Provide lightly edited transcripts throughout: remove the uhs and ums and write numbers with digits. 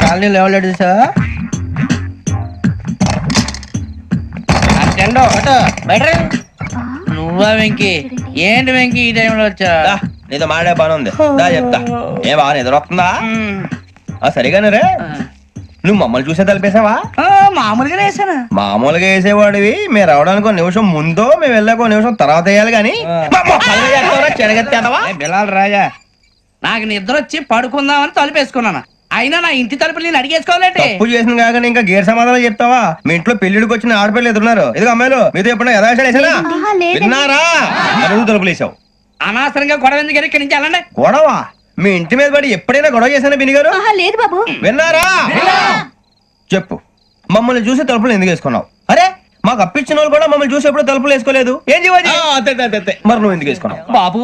Colony లేవలేడు sir. అటెండో అటో బయట నువ్వా వెంకీ? ఏంటి వెంకీ ఈ టైంలో వచ్చా? నీతో మాడే పని ఉంది దా చెప్తా. ఏ బాగా నిద్రొస్తుందా? సరిగానే రే, నువ్వు మమ్మల్ని చూసే తలిపేసావా? మామూలుగానే వేసాను. మామూలుగా వేసేవాడివి. మేము రావడానికి ఒక నిమిషం ముందో మేము వెళ్ళాక ఒక నిమిషం తర్వాత వేయాలి కానీ బిలాల్ రాజా, నాకు నిద్ర వచ్చి పడుకుందామని తలుపేసుకున్నాను. అయినా నా ఇంటి తలుపులు నేను అడిగేసుకోవాలంటే తప్పు చేసిన కాక ఇంకా గేర్ సమాధానం చెప్తావా? మీ ఇంట్లో పెళ్లిడికి వచ్చిన ఆడపిల్లలు ఎదురున్నారు. ఇదిగో అమ్మాయిలు, మీతో ఎప్పుడైనా యథాశాలు వేసానా? విన్నారా? అడుగు తలుపులు వేసావు. అనవసరంగా గొడవ ఎందుకు? ఇక్కడి నుంచి వెళ్ళండి. గొడవ? మీ ఇంటి మీద పడి ఎప్పుడైనా గొడవ చేశానా బిని గారు? లేదు బాబు. విన్నారా? చెప్పు, మమ్మల్ని చూసి తలుపులు ఎందుకు వేసుకున్నావు? అరే మాకు అప్పించిన వాళ్ళు కూడా మమ్మల్ని చూసి ఎప్పుడు తలుపులు వేసుకోలేదు. ఏం చేయాలి? మరి నువ్వు ఎందుకు వేసుకున్నావు? బాబు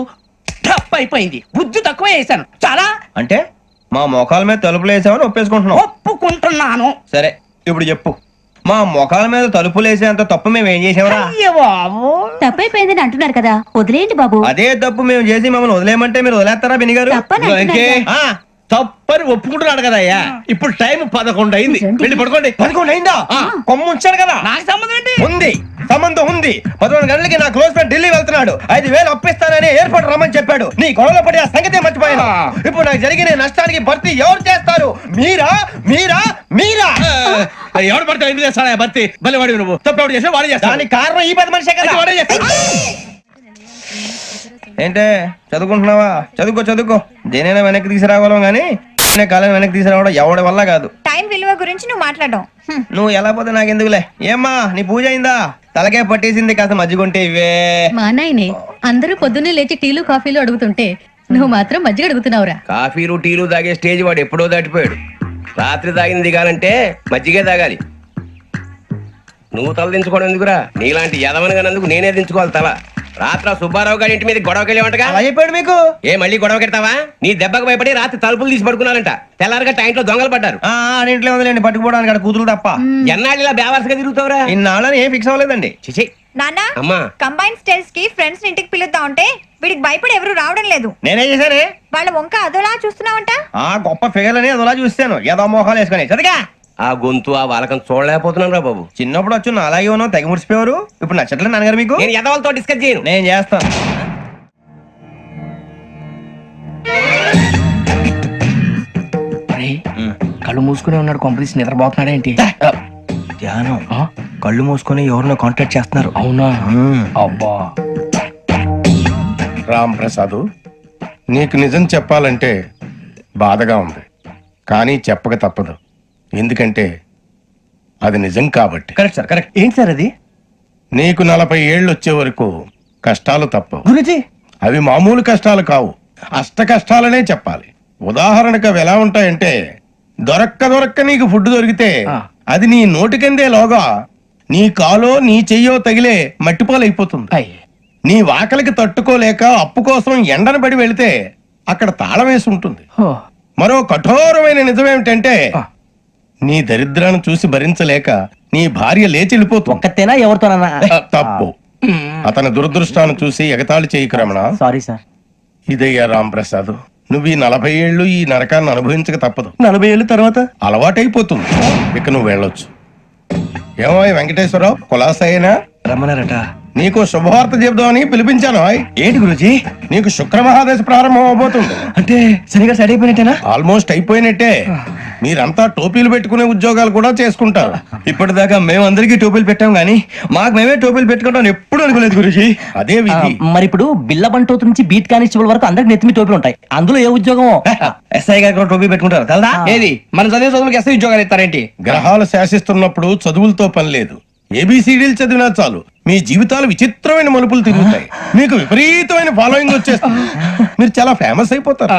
టప్ అయిపోయింది, బుద్ధి తక్కువ వేసాను చాలా. అంటే మా మోకాల మీద తలుపులు వేసామని ఒప్పేసుకుంటున్నావు? ఒప్పుకుంటున్నాను. సరే ఇప్పుడు చెప్పు, మా మొఖాల మీద తలుపులు వేసేంత తప్పు మేము ఏం చేసామరా? అయ్యో బాబు, తప్పైపోయిందని అంటున్నారు కదా, వదిలేయండి బాబు. అదే తప్పు మేము చేసి మమ్మల్ని వదిలేయమంటే మీరు వదిలేస్తారా బిని గారు? తప్పని అంటున్నారు కదా. తప్పని ఒప్పుకుంటున్నాడు కదా అయ్యా. ఇప్పుడు టైం 11 అయింది, వెళ్ళి పడుకోండి. 11 అయిందా? కొమ్ము ఉంచాడు కదా. నాకు సంబంధం ఏంటి? ఉంది, సంబంధం ఉంది. 11 గంటలకి నా క్లోజ్ ఫ్రెండ్ ఢిల్లీ వెళ్తున్నాడు. 5,000 అప్పిస్తానని ఎయిర్పోర్ట్ రమ్మని చెప్పాడు. నీ గొడవలో పడి ఆ సంగతే మర్చిపోయాను. ఇప్పుడు నాకు జరిగిన నష్టానికి భర్తీ ఎవరు చేస్తారు? మీరా మీరా మీరా? ఎవడు పడితే ఎందుకు చేస్తాడా భర్తీ? మళ్ళీ వాడి నువ్వు తప్పు ఎవడు చేసా వాడే చేస్తా. దానికి కారణం ఈ 10 మనిషే కదా. వాడే చేస్తా. ఏంటే చదువుకుంటున్నావా? చదువుకో చదువుకో. దేనైనా వెనక్కి తీసుకురావాలం గానీ కాలం వెనక్కి తీసుకురావడం ఎవడి వల్ల కాదు. టైం విలువ గురించి నువ్వు మాట్లాడడం. నువ్వు ఎలా పోతే నాకెందుకులే. ఏమ్మా నీ పూజ అయిందా? తలకే పట్టేసింది, కాస్త మజ్జిగుంటే ఇవే. మా నాయనే అందరూ పొద్దున్నే లేచి టీలు కాఫీలు అడుగుతుంటే నువ్వు మాత్రం మజ్జిగ అడుగుతున్నావురా. కాఫీలు టీలు తాగే స్టేజ్ వాడు ఎప్పుడో దాటిపోయాడు. రాత్రి తాగింది దిగాలంటే మజ్జిగే తాగాలి. నువ్వు తల దించుకోవడం ఎందుకురా? నీలాంటి యదవనగానందుకు నేనే దించుకోవాలి తల. రాత్రి సుబ్బారావు గారి ఇంటి మీద గొడవకి వెళ్ళేవంటగా. అలా చెప్పాడు మీకు? ఏ మళ్ళీ గొడవ కెడతావా? నీ దెబ్బకు భయపడి రాత్రి తలుపులు తీసి పడుకున్నారంట. తెల్లారగా టైంట్లో దొంగలు పడ్డారు. ఇంట్లో ఉందిలేండి, పట్టుకుపోవడానికి అక్కడ కూతురు తప్ప. ఎన్నాళ్ళు ఇలా బేవర్స్గా తిరుగుతావురా? ఇన్నాళ్ళని ఏం ఫిక్స్ అవ్వలేదండి. చిచి నాన్న, అమ్మా, కంబైన్ స్టైల్స్ కి ఫ్రెండ్స్ ఇంటికి పిలుద్దాం అంటే వీడికి భయపడి ఎవరు రావడం లేదు. నేనేం చేశానే? వాళ్ళ వంక అదోలా చూస్తున్నావంట. గొప్ప ఫిగర్ అని అదోలా చూస్తాను. ఏదో మోహాలు వేసుకొని చదిగా ఆ గొంతు ఆ వాలకం చూడలేకపోతున్నాను రా బాబు. చిన్నప్పుడు వచ్చి నా అలాగే ఉన్నావు, తెగ ముడిచిపోయారు. ఇప్పుడు నచ్చట్లేదు నాన్నగారు మీకు? నేను యదవలతో డిస్కస్ చేయను. నేను చేస్తాను. కళ్ళు మూసుకుని ఉన్నాడు, కొంపదీసి నిద్రపోతున్నాడేంటి? ధ్యానం. కళ్ళు మూసుకొని ఎవరినో కాంటాక్ట్ చేస్తున్నారు. అవునా? అబ్బా రామ్ ప్రసాద్, నీకు నిజం చెప్పాలంటే బాధగా ఉంది, కానీ చెప్పక తప్పదు. ఎందుకంటే అది నిజం కాబట్టి. Correct sir, correct. ఏంటి సార్ అది? నీకు 40 ఏళ్ళు వచ్చే వరకు కష్టాలు తప్పవు. గురుజీ, అవి మామూలు కష్టాలు కావు, అష్ట కష్టాలనే చెప్పాలి. ఉదాహరణకు అవి ఎలా ఉంటాయంటే, దొరక్క నీకు ఫుడ్ దొరికితే అది నీ నోటికందే లోగా నీ కాలో నీ చెయ్యో తగిలే మట్టిపాలైపోతుంది. నీ వాకలికి తట్టుకోలేక అప్పు కోసం ఎండను పడి వెళితే అక్కడ తాళం వేసి ఉంటుంది. మరో కఠోరమైన నిజమేమిటంటే, నీ దరిద్రాన్ని చూసి భరించలేక నీ భార్య లేచి వెళ్ళిపోతుంది. ఒక్కతేనా ఎవరితోనన్నా? తప్పు. అతని దురదృష్టాన్ని చూసి ఎగతాళి చేయకు రమణ. Sorry sir. ఇదయ్యా రాంప్రసాద్, నువ్వు ఈ 40 ఏళ్ళు ఈ నరకాన్ని అనుభవించక తప్పదు. 40 ఏళ్ళ తర్వాత అలవాటైపోతుంది. ఇక నువ్వు వెళ్ళొచ్చు. ఏమో వెంకటేశ్వరరావు, కులాసైనా రమ్మన్నారట. నీకు శుభవార్త చెబుదామని పిలిపించాను. ఏంటి గురుజీ? నీకు శుక్రమహాదశ ప్రారంభం అవబోతుంది. అంటే సరిగా సెట్ అయిపోయినట్టేనా? ఆల్మోస్ట్ అయిపోయినట్టే. మీరంతా టోపీలు పెట్టుకునే ఉద్యోగాలు కూడా చేసుకుంటారు. ఇప్పటిదాకా మేమందరికీ టోపీలు పెట్టాం గానీ మాకు మేమే టోపీలు పెట్టుకుంటాం ఎప్పుడు అనుకోలేదు గురుజీ. అదే విధి. మరి ఇప్పుడు బిల్ల బంటోతు నుంచి బీట్ కానిస్టేబుల్ వరకు అందరికి నెత్తిమి టోపీలు ఉంటాయి. అందులో ఏ ఉద్యోగం? ఎస్ఐ గారు కూడా టోపీ పెట్టుకుంటారు కదా. ఏది మన చదివే చదువులకు ఎస్ఐ ఉద్యోగాలు ఇస్తారేంటి? గ్రహాలు శాసిస్తున్నప్పుడు చదువులతో పని లేదు. ఏబిసిడీలు చదివినా చాలు మీ జీవితాలు విచిత్రమైన మలుపులు తిరుగుతాయి. మీకు విపరీతమైన ఫాలోయింగ్ వచ్చేస్తుంది. మీరు చాలా ఫేమస్ అయిపోతారు.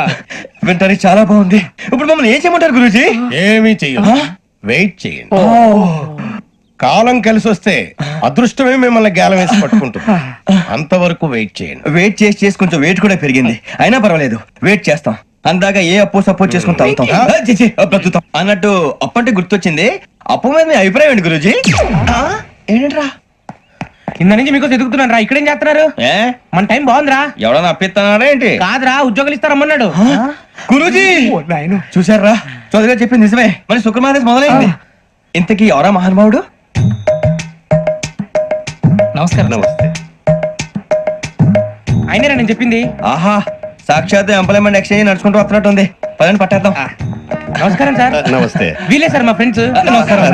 వింటానికి చాలా బాగుంది. ఇప్పుడు మమ్మల్ని ఏం చేయమంటారు గురూజీ? ఏమీ చెయ్యదు, వెయిట్ చేయండి. కాలం కలిసి వస్తే అదృష్టమే మిమ్మల్ని గేలం వేసి పట్టుకుంటుంది. అంతవరకు వెయిట్ చేయండి. వెయిట్ చేసి కొంచెం వెయిట్ కూడా పెరిగింది. అయినా పర్వాలేదు, వెయిట్ చేస్తాం. అందాక ఏ అప్పు సపోర్ట్ చేసుకుని తాగుతాం, బ్రతుకుతాం అన్నట్టు. అప్పు అంటే గుర్తొచ్చింది, అప్పు మీద మీ అభిప్రాయం ఏంటి గురూజీ? ఏంటరా కింద నుంచి మీకు ఎదుగుతున్నాను రా. ఇక్కడేం చేస్తున్నారు? మన టైం బాగుందిరా. ఎవడన్నా అప్పిస్తున్నాడా ఏంటి? కాదురా, ఉద్యోగాలు ఇస్తారమ్మన్నాడు. గురూజీ చూసారా, చౌదరిగా చెప్పింది నిజమే. మరి శుక్రమాదేశ్ మొదలైంది. ఇంతకీ ఎవరా మహానుభావుడు? నమస్కారం. నమస్తే. అయినరా నేను చెప్పింది. ఆహా, సాక్షాత్ ఎంప్లాయ్మెంట్ ఎక్స్చేంజ్ నడుచుకుంటూ వస్తున్నట్టు ఉంది. పదండి పట్టేద్దాం. నమస్కారం సార్. నమస్తే. వీలే సార్ మా ఫ్రెండ్స్.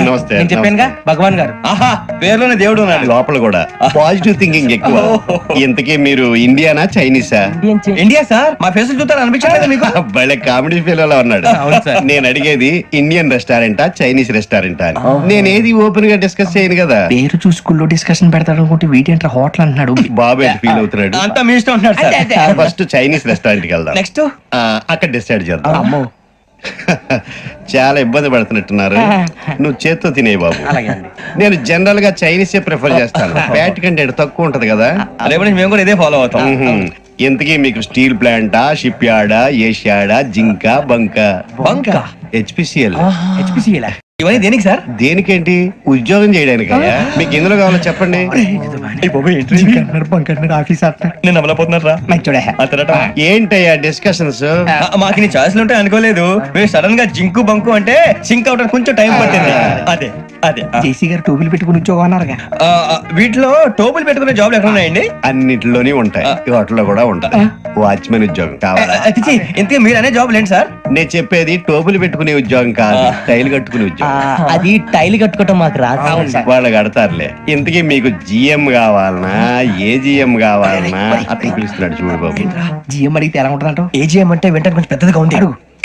నమస్తే. నేను చెప్పానుగా, భగవాన్ గారు. ఆహా, పేర్లోనే దేవుడు ఉన్నాడు. లోపల కూడా పాజిటివ్ థింకింగ్ ఎక్కువ. ఇంతకీ మీరు ఇండియానా చైనీసా? India sir. మా ఫేస్ చూస్తారు అనిపించలేదు మీకు? భలే కామెడీ ఫీల్ అలా ఉన్నాడు. నేను అడిగేది ఇండియన్ రెస్టారెంటా చైనీస్ రెస్టారెంటా అని. నేను ఏది ఓపెన్ గా డిస్కస్ చేయను కదా. పేరు చూసుకుల్లో డిస్కషన్ పెడతాడు అనుకుంటే వీటేంట్రా హోటల్ అంటున్నాడు. బాబు ఎట్ ఫీల్ అవుతున్నాడు. అంతా మీ ఇష్టం ఉన్నాడు సార్. ఫస్ట్ చైనీస్ రెస్టారెంట్ కి వెళ్దాం. నెక్స్ట్ అక్కడ డిసైడ్ చేద్దాం. చాలా ఇబ్బంది పడుతున్నట్టున్నారు. నువ్వు చేత్తో తినే బాబు. నేను జనరల్ గా చైనీసే ప్రిఫర్ చేస్తాను. ఫ్యాట్ కంటెంట్ తక్కువ ఉంటది కదా. రేపు నుంచి మేము కూడా ఇదే ఫాలో అవుతాం. ఇంతకీ మీకు స్టీల్ ప్లాంటా, షిప్ యార్డా, ఏషియాడా, జింక, బంక? హెచ్పిసిఎల్. ఇవన్నీ దేనికి సార్? దేనికేంటి? ఉద్యోగం చేయడానికి. మీకు ఎందులో కావాలో చెప్పండి. నేను అమలపోతున్నారా? ఏంటయ్యా డిస్కషన్స్? మాకు నీ ఛాయిస్లు ఉంటాయి అనుకోలేదు. మీరు సడన్ గా జింకు బంకు అంటే సింక్ అవడానికి కొంచెం టైం పట్టింది. అదే అదే జేసీ గారు టోపీలు పెట్టుకుని ఉద్యోగం అన్నారుగా. వీటిలో టోపులు పెట్టుకునే జాబ్లు ఎక్కడ ఉన్నాయండి? అన్నిటిలోనే ఉంటాయి. వాటిలో కూడా ఉంటాయి. వాచ్మెన్ ఉద్యోగం కావాలా? ఇంతకీ మీరు అనే జాబ్ ఏంటి సార్? నేను చెప్పేది టోపులు పెట్టుకునే ఉద్యోగం కాదు, టైల్ కట్టుకునే ఉద్యోగం. అది టైల్ కట్టుకోవటం మాకు రాదు. వాళ్ళు కడతారులే. ఇంతకీ మీకు జిఎం కావాలనా, ఏజిఎం కావాలనా? అతను పిలుస్తున్నాడు చూడు బాబు. జిఎం అడిగితే ఎలా ఉంటుందంట? ఏజీఎం అంటే వెంటనే కొంచెం పెద్దదిగా ఉంది.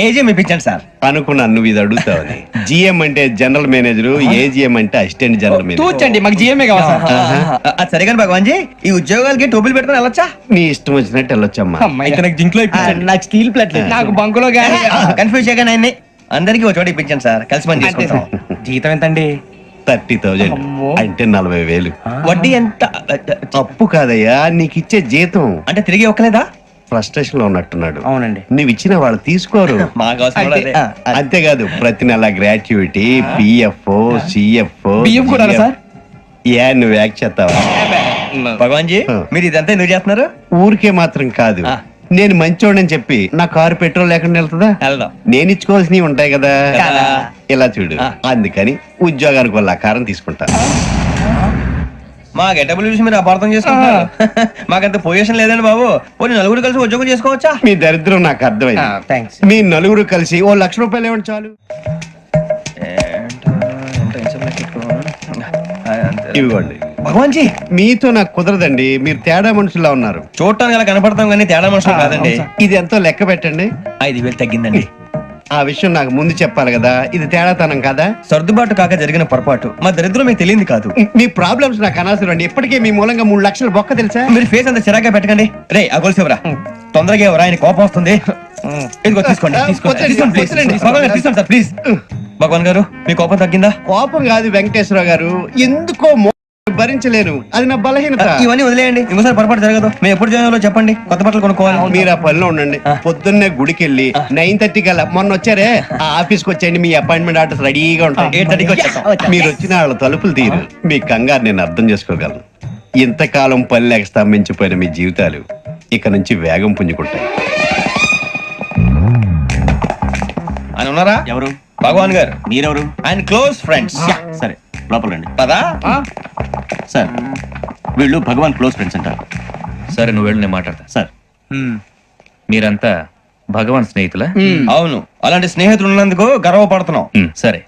ఏజీఎం ఇప్పించండి సార్. అనుకున్నాను నువ్వు ఇది అడుగుతావని. జిఎం అంటే జనరల్ మేనేజర్, ఏజిఎం అంటే అసిస్టెంట్ జనరల్ మేనేజర్. తూచండి, మాకు జిఎంఏ కావాలి సార్. అది సరే కానీ భగవాన్ జీ, ఈ ఉద్యోగాలకి టోపులు పెట్టుకుని వెళ్ళొచ్చా? నీ ఇష్టం వచ్చినట్టు వెళ్ళొచ్చమ్మా. నాకు స్టీల్ ప్లేట్, నాకు బంకులో గానీ. కన్ఫ్యూజ్ చేయగానే ఆయన్ని అందరికీ ఒక చోట ఇప్పించండి సార్. కలిసి పని చేసుకుంటాం. జీతం ఎంతండి? 30,000 అంటే 40,000. వడ్డీ ఎంత? అప్పు కాదయ్యా, నీకు ఇచ్చే జీతం. అంటే తిరిగి ఒక్కలేదా? ఫ్రస్ట్రేషన్ లో ఉన్నట్టున్నాడు. అవునండి. నువ్వు ఇచ్చిన వాళ్ళు తీసుకోరు. మాకు అవసరం కూడా అదే. అంతేకాదు ప్రతి నెల గ్రాట్యుటీ, పిఎఫ్, సిఎఫ్. బియ్యం కూడా సార్? ఏ నువ్వు యాక్ట్ చేస్తావా? భగవాన్ జీ, మీరు ఇదంతా ఎందుకు చేస్తున్నారు? ఊరికే మాత్రం కాదు. నేను మంచోడని చెప్పి నా కారు పెట్రోల్ లేకుండా వెళ్తుందా? వెళ్దాం. నేను ఇచ్చుకోవాల్సినవి ఉంటాయి కదా. కదా. ఇలా చూడు, అందుకని ఉద్యోగానికి వాళ్ళ ఆకారం తీసుకుంటా. మా గెటబుల్ చూసి మీరు అపార్థం చేసుకుంటున్నారు. మాకంత పొజిషన్ లేదండి బాబు. పోనీ నలుగురు కలిసి ఉద్యోగం చేసుకోవచ్చా? మీ దరిద్రం నాకు అర్థమైంది. థ్యాంక్స్. మీ నలుగురు కలిసి ఓ 1,00,000 రూపాయలు ఇవ్వండి చాలు. ఇవ్వండి. భగవాన్ జీ, మీతో నాకు కుదరదండి. మీరు తేడా మనుషుల్లా ఉన్నారు. చూడటానికి అలా కనపడతాం కానీ తేడా మనుషులు కాదండి. ఇది ఎంతో లెక్క పెట్టండి. 5,000 తగ్గిందండి. ఆ విషయం నాకు ముందు చెప్పాలి కదా. ఇది తేడాతనం కదా. సర్దుబాటు కాక జరిగిన పొరపాటు. మా దరిద్రం మీకు తెలియంది కాదు. మీ ప్రాబ్లమ్స్ నాకు అనవసరం అండి. ఇప్పటికే మీ మూలంగా 3,00,000 బొక్క తెలుసా? మీరు ఫేస్ అంత చిరాగ్గా పెట్టకండి. రే ఆ గొలుసు ఎవరా? తొందరగా ఎవరా? ఆయన కోపం వస్తుంది. ఇదిగో తీసుకోండి. తీసుకోండి సార్ ప్లీజ్. భగవాన్ గారు, మీ కోపం తగ్గిందా? కోపం కాదు వెంకటేశ్వరరావు గారు, ఎందుకో భరించలేను. అది నా బలహీనత. ఇవన్నీ వదిలేయండి. ఇంకోసారి పొరపాటు జరగదు. మేము ఎప్పుడు జాయిన్ చెప్పండి. కొత్త బట్టలు కొనుక్కోవాలి. మీరు ఆ పనిలో ఉండండి. పొద్దున్నే గుడికి వెళ్ళి 9:30 కల్లా, మొన్న వచ్చారే ఆ ఆఫీస్కి వచ్చేయండి. మీ అపాయింట్మెంట్ ఆర్డర్స్ రెడీగా ఉంటాయి. 8:30కి వచ్చేస్తాం. మీరు వచ్చిన వాళ్ళ తలుపులు తీరు. మీ కంగారు నేను అర్థం చేసుకోగలను. ఇంతకాలం పని లేక స్తంభించిపోయిన మీ జీవితాలు ఇక నుంచి వేగం పుంజుకుంటాయి. ఆయన ఉన్నారా? ఎవరు? భగవాన్ గారు. మీరెవరు? ఆయన క్లోజ్ ఫ్రెండ్స్. సరే, లోపల రండి. పదా? సార్, వీళ్ళు భగవాన్ క్లోజ్ ఫ్రెండ్స్ అంటారు. సరే నువ్వు వెళ్ళి నేను మాట్లాడతా. సార్, మీరంతా భగవాన్ స్నేహితులా? అవును, అలాంటి స్నేహితులు ఉన్నందుకు గర్వపడుతున్నాం. సరే,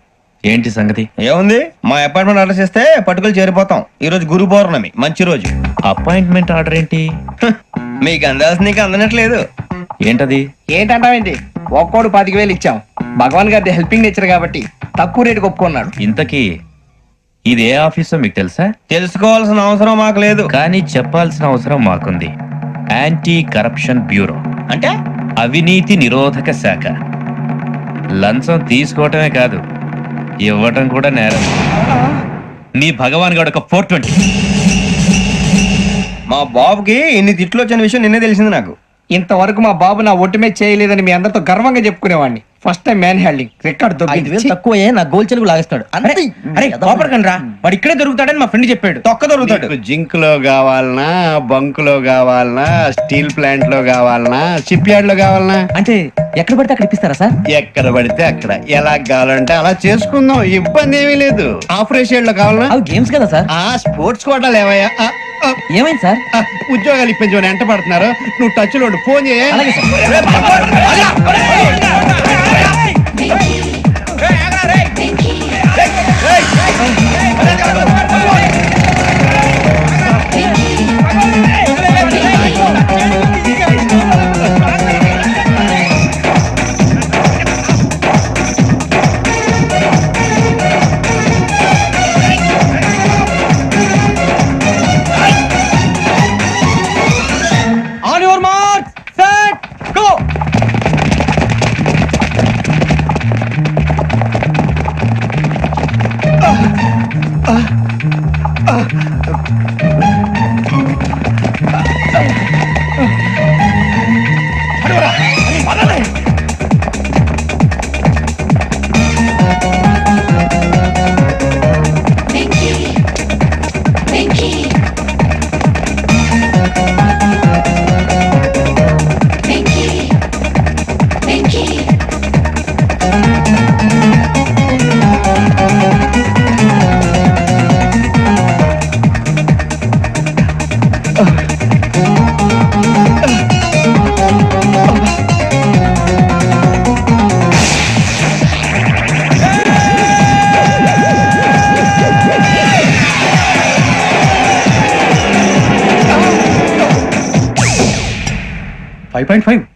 ఏంటి సంగతి? ఏముంది, మా అపాయింట్మెంట్ ఆర్డర్ చేస్తే పట్టుకులు చేరిపోతాం. ఈ రోజు గురు పౌర్ణమి, మంచి రోజు. అపాయింట్మెంట్ ఆర్డర్ ఏంటి? మీకు అందాల్సిన నీకు అందనట్లేదు. ఏంటది? ఏంటంటావేంటి? ఒక్కోడు 25,000 ఇచ్చాం. భగవాన్ గారి హెల్పింగ్ నేచర్ కాబట్టి తక్కువ రేటుకి ఒప్పుకున్నాడు. ఇంతకీ ఇది ఏ ఆఫీసో మీకు తెలుసా? తెలుసుకోవాల్సిన అవసరం మాకు లేదు, కానీ చెప్పాల్సిన అవసరం మాకుంది. యాంటీ కరప్షన్ బ్యూరో అంటే అవినీతి నిరోధక శాఖ. లంచం తీసుకోవటమే కాదు, ఇవ్వటం కూడా నేరం. నీ భగవాన్ గారు ఒక 420. మా బాబుకి ఇన్ని తిట్లు వచ్చిన విషయం నిన్నే తెలిసింది నాకు. ఇంతవరకు మా బాబు నా ఒట్టుమే చేయలేదని మీ అందరితో గర్వంగా చెప్పుకునేవాడిని. First time man handing record దొబ్బింది. తక్కువే నా గోల్ చెలుగు లాగేస్తాడు. అరే కోపడకండి రా, వాడు ఇక్కడే దొరుకుతాడని మా ఫ్రెండ్ చెప్పాడు. తొక్క దొరుకుతాడు. మీకు జింక్ లో కావాలనా, బంక్ లో కావాలనా, స్టీల్ ప్లాంట్ లో కావాలనా, షిప్ యార్డ్ లో కావాలనా? అంటే ఎక్కడ పడితే అక్కడ ఇప్పిస్తారా సార్? ఎక్కడ పడితే అక్కడ, ఎలా కావాలంటే అలా చేసుకుందాం, ఇబ్బంది ఏమీ లేదు. ఆపరేషన్ లో కావాలనా? అవి గేమ్స్ కదా సార్. ఆ స్పోర్ట్స్ కోటాలు ఏమయ్యా? ఏమైంది సార్? ఉద్యోగాలు ఇప్పించమని ఎంట పడుతున్నారు. నువ్వు టచ్ లో ఉండు, ఫోన్ చేయ. On your mark set go.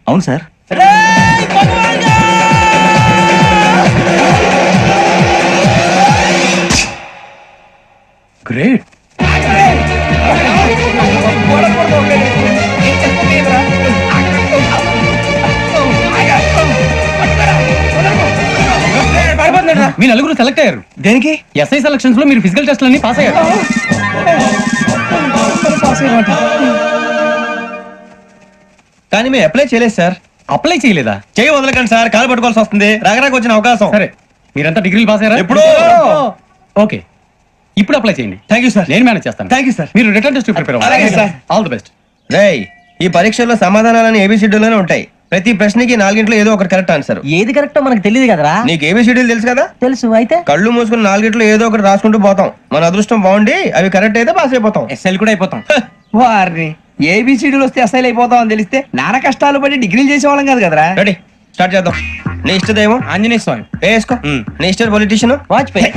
అవును సార్. గ్రేట్. మీ నలుగురు సెలెక్ట్ అయ్యారు. దేనికి? ఎస్ఐ సెలక్షన్స్ లో మీరు ఫిజికల్ టెస్ట్ అన్ని పాస్ అయ్యారు. కానీ మేము అప్లై చేయలేదు సార్. అప్లై చేయలేదా? చేయి వదలకండి సార్, కాలు పట్టుకోవాల్సి వస్తుంది. రాగరాకు వచ్చిన అవకాశం. సరే, మీరంతా డిగ్రీలు పాస్ అయ్యారా? ఎప్పుడో. ఓకే, ఇప్పుడు అప్లై చేయండి. Thank you sir. నేను మేనేజ్ చేస్తాను. Thank you sir. మీరు రిటర్న్ టెస్ట్ ప్రిపేర్ అలాగే అవ్వండి. సార్. All the best. రేయ్, ఈ పరీక్షల్లో సమాధానాలని ఏబిసిడ్యూల్లోనే ఉంటాయి. ప్రతి ప్రశ్నకి 4 ఏదో ఒకటి కరెక్ట్ ఆన్సర్. ఏది కరెక్టో మనకు తెలియదు కదరా. నీకు ఏబిసిడ్యూల్ తెలుసు కదా? తెలుసు. అయితే కళ్ళు మూసుకుని 4 ఏదో ఒకటి రాసుకుంటూ పోతాం. మన అదృష్టం బాగుండి అవి కరెక్ట్ అయితే పాస్ అయిపోతాం. ఎస్ఎల్ కూడా అయిపోతాం. వారిని ఏబిసిడీలు వస్తే ఎస్ఐలు అయిపోతాం అని తెలిస్తే నాన్న కష్టాలు పడి డిగ్రీలు చేసేవాళ్ళం కాదు కదరా. రెడీ, స్టార్ట్ చేద్దాం. నీ ఇష్టదేమో ఆంజనేయ స్వామి. వేసుకో. నీ ఇష్ట పొలిటీషియన్ వాజ్పేయి.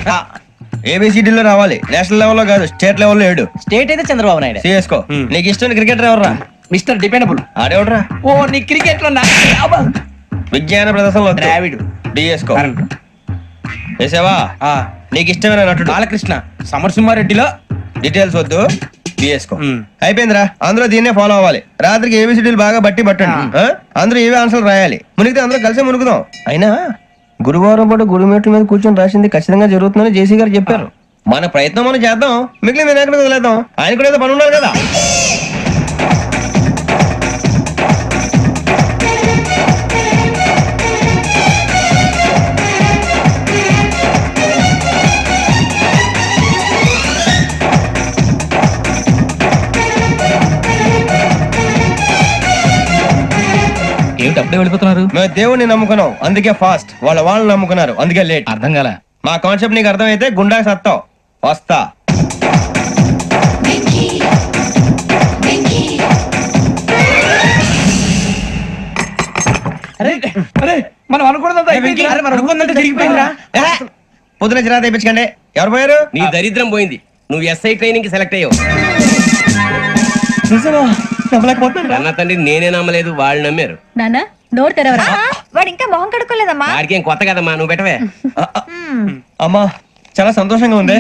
ఏబిసిడీలో రావాలి. నేషనల్ లెవెల్లో కాదు, స్టేట్ లెవెల్లో 7. స్టేట్ అయితే చంద్రబాబు నాయుడు. సిఎస్కో. నీకు ఇష్టం క్రికెటర్ ఎవర్రా? Mister dependable. ఆడేవడరా? ఓ, నీ క్రికెట్ లో విజ్ఞాన ప్రదర్శనలో ద్రావిడు. డిఎస్కో. వేసావా? నీకు ఇష్టమైన నటుడు? బాలకృష్ణ. సమర్సింహారెడ్డిలో డీటెయిల్స్ వద్దు, బిఎస్కో. అయిపోయిందిరా, అందరూ దీన్నే ఫాలో అవ్వాలి. రాత్రికి ఏబిసిడీలు బాగా బట్టి పట్టండి. అందరూ ఏవే ఆన్సర్లు రాయాలి. మునిగితే అందరూ కలిసి మునుగుదాం. అయినా గురువారం పాటు గురుమేట్ల మీద కూర్చొని రాసింది ఖచ్చితంగా జరుగుతుందని జేసీ గారు చెప్పారు. మన ప్రయత్నం మనం చేద్దాం, మిగిలిన నేను ఎక్కడ వదిలేద్దాం. ఆయన కూడా ఏదో పని ఉన్నారు కదా. ఏమిటి అప్పుడే వెళ్ళిపోతున్నారు? మేము దేవుడిని నమ్ముకున్నాం, అందుకే ఫాస్ట్. వాళ్ళని నమ్ముకున్నారు, అందుకే లేట్. అర్థం కాల. మా కాన్సెప్ట్ నీకు అర్థమైతే గుండా సత్తావు. వస్తా. మనం అనుకున్నదంతా జరిగిపోయిందిరా. పొద్దున చిరా తెప్పించకండి. ఎవరు పోయారు? నీ దరిద్రం పోయింది. నువ్వు ఎస్ఐ ట్రైనింగ్ కి సెలెక్ట్ అయ్యావు. అన్న తండ్రి నేనే నమ్మలేదు, వాళ్ళు నమ్మారు. నాన్న నోరు తెరవరా. వాడు ఇంకా మొహం కడుక్కోలేదమ్మా. వాడికి ఏం కొత్త కదమ్మా, నువ్వు పెట్టవే. అమ్మా, చాలా సంతోషంగా ఉంది.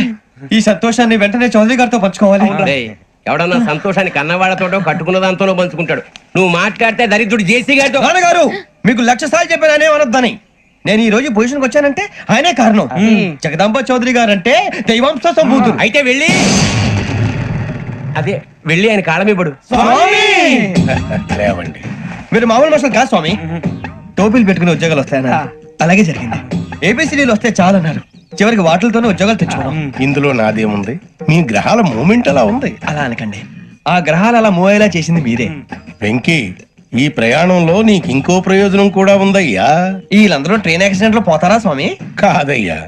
ఈ సంతోషాన్ని వెంటనే చౌదరి గారితో పంచుకోవాలి. డేయ్, ఎవడన్నా సంతోషాన్ని కన్నవాళ్లతోటో కట్టుకున్న దాంతోనో పంచుకుంటాడు. నువ్వు మాట్లాడితే దరిద్రుడు జేసీ గారితో. నాన్నగారు, మీకు 1,00,000 సార్లు చెప్పాను అనే అనొద్దని. నేను ఈ రోజు పొజిషన్కి వచ్చానంటే ఆయనే కారణం. జగదాంబ చౌదరి గారు అంటే దైవాంశ సంభూతుడు. అయితే వెళ్ళి అదే వెళ్ళి ఆయన కాళ్ళ మీద పడు. లేవండి. మీరు మామూలు మనుషులు కాదు స్వామి. టోపీలు పెట్టుకుని ఉద్యోగాలు వస్తాయన్నారు, అలాగే జరిగింది. ఏబిసిడీలు వస్తే చాలు అన్నారు, చివరికి వాటిలతోనే ఉద్యోగాలు తెచ్చుకున్నాం. ఇందులో నాదేముంది? మీ గ్రహాల మూమెంట్ అలా ఉంది. అలా అనకండి, ఆ గ్రహాలు అలా మూవ్ అయ్యేలా చేసింది మీరే. వెంకీ, ఈ ప్రయాణంలో నీకు ఇంకో ప్రయోజనం కూడా ఉందయ్యా. వీళ్ళందరూ ట్రైన్ యాక్సిడెంట్ లో పోతారా స్వామి? కాదయ్యా,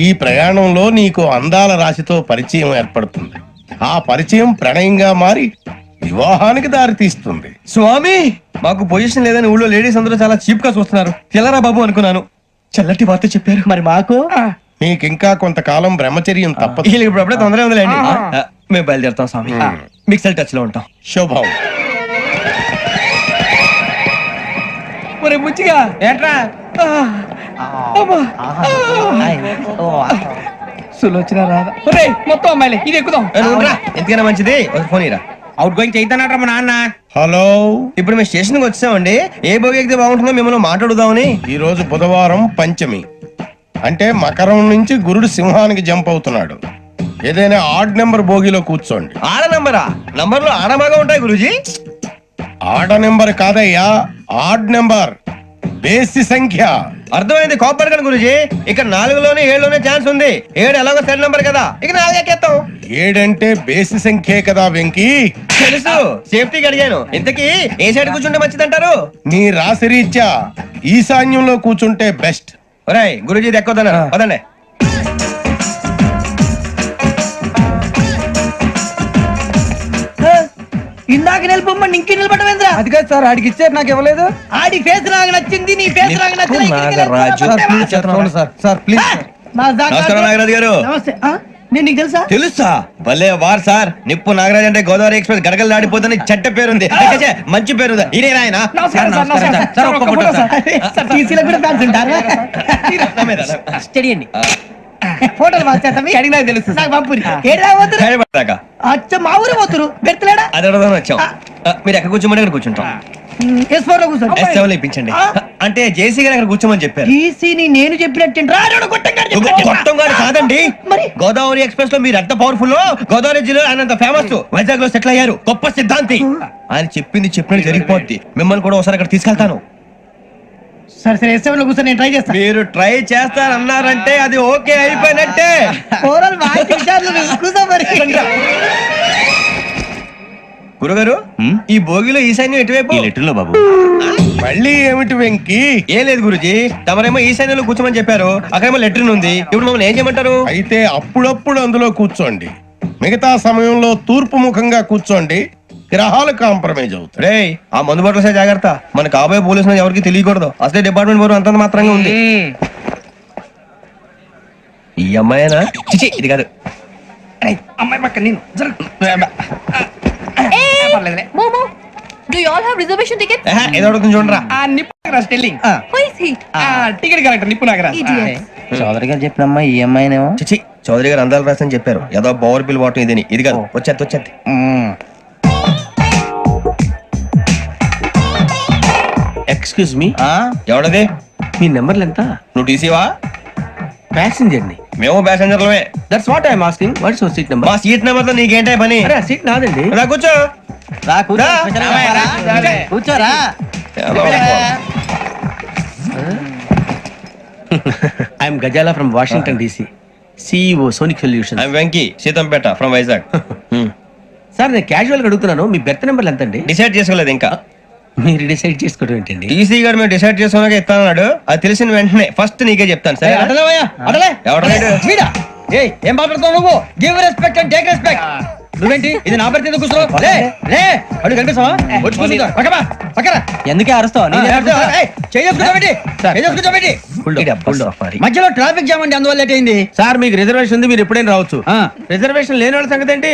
ఈ ప్రయాణంలో నీకు అందాల రాశితో పరిచయం ఏర్పడుతుంది. ఆ పరిచయం ప్రణయంగా మారి వివాహానికి దారి తీస్తుంది. స్వామి, మాకు పొజిషన్ లేదని ఊళ్ళో లేడీస్ అందరూ చాలా చీప్ గా చూస్తున్నారు. తెల్లరా బాబు అనుకున్నాను, చల్లటి వార్త చెప్పారు. మరి మాకు నీకింకా కొంతకాలం బ్రహ్మచర్యం తప్పదు. వీళ్ళకి ఇప్పుడు అప్పుడే తొందరగా ఉందిలేండి. మేము బయలుదేరుతాం స్వామి, మిక్సెల్ టచ్ లో ఉంటాం. శుభం. ఒరే బుచ్చిగా ఏంట్రా సులోచన రాదా? ఒరే మొత్తం అమ్మాయిలే, ఇది ఎక్కుదాం. ఎందుకైనా మంచిది, ఒక ఫోన్ ఇరా. అవుట్ గోయింగ్ చేద్దానట్రా మా నాన్న. హలో, ఇప్పుడు మేము స్టేషన్ కి వచ్చామండి. ఏ బోగి ఎక్కితే బాగుంటుందో మిమ్మల్ని మాట్లాడుదామని. ఈ రోజు బుధవారం పంచమి, అంటే మకరం నుంచి గురుడు సింహానికి జంప్ అవుతున్నాడు. ఏదైనా ఆడ్ నెంబర్ బోగిలో కూర్చోండి. ఆడ నంబరా? నంబర్లు ఆడబాగా ఉంటాయి గురూజీ. ఆడ నెంబర్ కాదయ్యా, ఆడ్ నెంబర్, బేసి సంఖ్య. అర్థమైంది, కాపర్ కానీ గురూజీ. ఇక్కడ 4లోనే 7లోనే ఛాన్స్ ఉంది. 7 ఎలాగో సెల్ నంబర్ కదా, ఇక 4 ఎక్కేస్తాం. 7 అంటే బేసి సంఖ్యే కదా వెంకీ. తెలుసు, సేఫ్టీకి అడిగాను. ఇంతకీ ఏ సైడ్ కూర్చుంటే మంచిదంటారు? నీ రాశి రీత్యా ఈశాన్యంలో కూర్చుంటే బెస్ట్. ఒరేయ్ గురూజీ దెక్కొద్దన్నారు, పదండి. ఇందాక నిలబొమ్మని ఇంకే నిలబడమేంద్రా? అది కాదు సార్, ఆడికి ఇచ్చారు, నాకు ఇవ్వలేదు. ఆడి ఫేస్ నాకు నచ్చింది, నీ ఫేస్ నాకు నచ్చింది. Sir please. నమస్కారం నాగరాజు గారు. నమస్తే. నేను నీకు తెలుసా? తెలుసా? భలే వార్ సార్. నిప్పు నాగరాజ్ అంటే గోదావరి ఎక్స్ప్రెస్ గడగలు దాడిపోతుంది చెట్ట పేరుంది. ఛే, మంచి పేరుంది. ఇదే ఆయన. నమస్కారం సార్, నమస్కారం సార్. ఒక్క ఫోటో సార్. సార్ టీసీలో కూడా ఫ్యాన్స్ ఉంటారా? స్టడీ అండి. ఫోటోలు మార్చేస్తా, మీకు అడిగినా తెలుసు. నాకు పంపురి. ఏడా పోతురు? హైదరాబాద్. అచ్చ మా ఊరు పోతురు. బెర్తలేడా? అది అడగదామని వచ్చాం. మీరు ఎక్కడ కూర్చోమని అక్కడ కూర్చుంటాం. S4 లో కూర్చోండి. S7 లో ఇప్పించండి. అంటే జేసీ గారు అక్కడ కూర్చోమని చెప్పారు. టీసీని నేను చెప్పినట్టు గొట్టం గారు కాదండి, గోదావరి ఎక్స్ప్రెస్ లో మీరు ఎంత పవర్ఫుల్. గోదావరి జిల్లా ఆయన ఫేమస్. వైజాగ్ లో సెటిల్ అయ్యారు, గొప్ప సిద్ధాంతి. ఆయన చెప్పింది చెప్పినట్టు జరిగిపోద్ది. మిమ్మల్ని కూడా ఒకసారి అక్కడ తీసుకెళ్తాను. సరే సరే, S7 లో కూర్చొని నేను ట్రై చేస్తాను. మీరు ట్రై చేస్తారన్నారంటే అది ఓకే అయిపోయినట్టే. గురుగారు, ఈ భోగిలో ఈశాన్యం ఎటువైపు? లెటర్లో బాబు. మళ్ళీ ఏమిటి వెంకీ? ఏం లేదు గురుజీ, తమరేమో ఈశాన్యంలో కూర్చోమని చెప్పారు, అక్కడేమో లెటర్ ఉంది. ఇప్పుడు మమ్మల్ని ఏం చేయమంటారు? అయితే అప్పుడప్పుడు అందులో కూర్చోండి, మిగతా సమయంలో తూర్పు ముఖంగా కూర్చోండి. గ్రహాలు కాంప్రమైజ్ అవుతాయి. రే, ఆ మందు బట్టలసే జాగ్రత్త. మన కాబోయే పోలీసులు ఎవరికి తెలియకూడదు. అసలే డిపార్ట్మెంట్ బోరు అంతంత మాత్రంగా ఉంది. ఈ అమ్మాయినా? చిచి, ఇది కాదు. అమ్మాయి పక్క నేను Momo, do you all have reservation tickets? ఏదో అడుగుతుంది చూడరా. నిప్పు Nagaraj telling. Who is he? Ticket correct, నిప్పు నాగరాజ్. Idiots. చౌదరి గారు చెప్పినమ్మా ఈ అమ్మాయినేమో. చిచి, చౌదరి గారు అందాలు రాసని చెప్పారు. ఏదో పవర్ బిల్ వాటం ఇదని. ఇది కాదు, వచ్చేది. Excuse me, ఎవడది? మీ నెంబర్లు ఎంత? నువ్వు టీసీవా? ప్యాసింజర్ ని. మేము ప్యాసెంజర్లమే. That's what I'm asking. What's your seat number? మా సీట్ నెంబర్ తో నీకేంటే పని? అరే ఆ సీట్ నాదండి. రా కూర్చో. రా. కూర్చోరా. I'm Gazala from Washington DC, CEO Sonic Solution. I'm Venky, Seethampeta from Vizag. Sir నేను క్యాజువల్ గా అడుగుతున్నాను, మీ బెర్త్ నెంబర్లు ఎంత అండి? డిసైడ్ చేసుకోలేదు ఇంకా. మీరు డిసైడ్ చేసుకోవడం ఏంటండి? టీసీ గారు మేము డిసైడ్ చేసుకున్నాక ఇస్తానన్నాడు. అది తెలిసిన వెంటనే ఫస్ట్ నీకే చెప్తాను. సరే వీడా? ఏయ్, ఏం మాట్లాడుతావు నువ్వు? Give respect and take respect. నువ్వేంటి ఇది నా పరిస్థితి కూర్చున్నావు? లే అడుగు కనిపిస్తావా? వచ్చి కూర్చుంటా. పక్కరా. ఎందుకే అరుస్తావు? మధ్యలో ట్రాఫిక్ జామ్ అండి, అందువల్ల లేట్ అయింది. సార్ మీకు రిజర్వేషన్ ఉంది, మీరు ఎప్పుడైనా రావచ్చు. రిజర్వేషన్ లేని వాళ్ళ సంగతి ఏంటి?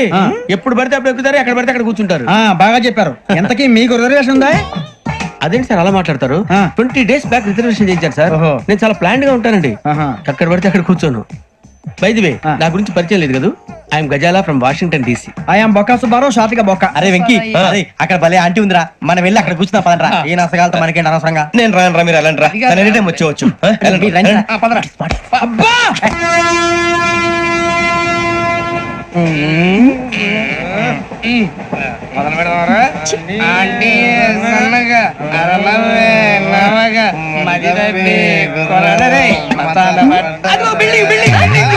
ఎప్పుడు పడితే అప్పుడు ఎక్కుతారు, ఎక్కడ పడితే అక్కడ కూర్చుంటారు. బాగా చెప్పారు. ఎంతకీ మీకు రిజర్వేషన్ ఉందా? అదేంటి సార్ అలా మాట్లాడతారు? 20 days బ్యాక్ రిజర్వేషన్ చేయించారు సార్. నేను చాలా ప్లాన్ గా ఉంటానండి, అక్కడ పడితే అక్కడ కూర్చోను. బై ది వే, నా గురించి పరిచయం లేదు కదా. I'm Gazala from Washington DC. I'm Bokka Subbarao, షాతిక బొక్క. అరే వెంకీ, అక్కడ భలే ఆంటీ ఉందిరా, మనం వెళ్ళి అక్కడ కూర్చున్నా పదరా. ఏ నసగాలతో మనకేంటి అనవసరంగా. నేను రాను, మీరు వెళ్ళండి రా. ఎనీ టైం వచ్చేవచ్చు. అబ్బా మొదలు పెడదామరా ఆంటీ సన్నగా అరలవే నవగా మదిరబి కొరడరే మతాల అదో బిల్డింగ్ బెదిరిపోయింది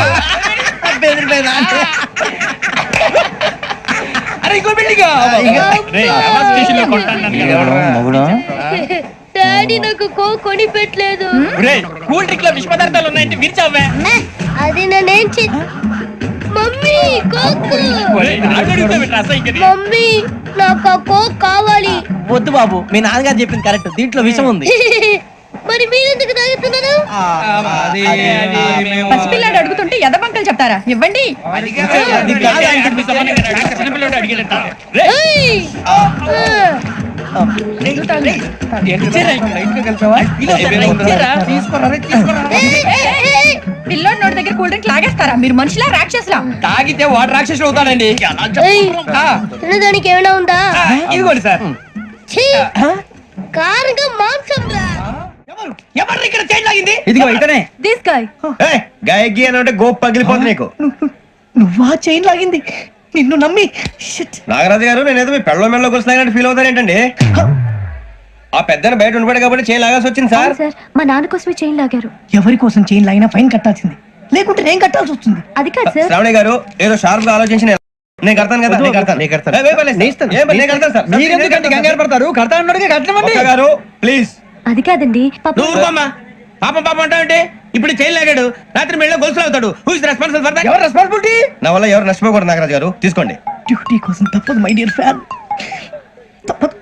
అరే ఇంకో బిల్డింగ్ డాడీ నాకు కొని పెట్టలేదు. కూల్ డ్రింక్ లో విష పదార్థాలు ఉన్నాయంటే విరిచావే అది నేనేం మమ్మీ కోక్ మమ్మీ నాకు ఆ కోక్ కావాలి. వద్దు బాబు మీ నాన్నగారు చెప్పింది కరెక్ట్ దీంట్లో విషం ఉంది మరి మీరెందుకు తాగుతున్నారు? పసిపిల్లాడు అడుగుతుంటే ఎదబంకలు చెప్తారా? ఇవ్వండి. పిల్లోడి నోటి దగ్గర కూల్ డ్రింక్ లాగేస్తారా? మీరు మనుషులా రాక్షసులా? తాగితే వాడు రాక్షసుడు అవుతాడండి. తినడానికి ఏమైనా ఉందా? ఇదిగోండి సార్. కారుగా మాంసం ఎవరు ఇక్కడ చైన్ లాగింది? ఇదిగో ఇతనే. This guy. గాయకి అని అంటే గోప్ పగిలిపోతుంది నీకు. నువ్వా చైన్ లాగింది? నిన్ను నమ్మి నాగరాజు గారు నేనేదో మీ పెళ్ళ మెళ్ళ గురిసినట్టు ఫీల్ అవుతారేంటండి? ఆ పెద్దని బయట ఉండిపోయాడు కాబట్టి చైన్ లాగాల్సి వచ్చింది సార్. మా నాన్న కోసమే చైన్ లాగారు. ఎవరి కోసం చైన్ లాగినా ఫైన్ కట్టాల్సింది, లేకుంటే నేను కట్టాల్సి వస్తుంది. అది కాదు సార్. శ్రావణి గారు ఏదో షార్ప్ గా ఆలోచించి నేను కడతాను కదా. మీరెందుకంటే కంగారు పడతారు? కడతా అన్నాడుగా కట్టమండి గారు ప్లీజ్. అది కాదండి. పాపం అంటావంటే ఇప్పుడు చైన్ లాగాడు, రాత్రి మెళ్ళ గొలుసులు అవుతాడు. Who is responsible for that? ఎవరు రెస్పాన్సిబిలిటీ? నా వల్ల ఎవరు నష్టపోకూడదు నాగరాజు గారు, తీసుకోండి. డ్యూటీ కోసం తప్పదు మై డియర్ ఫ్యాన్, తప్పదు.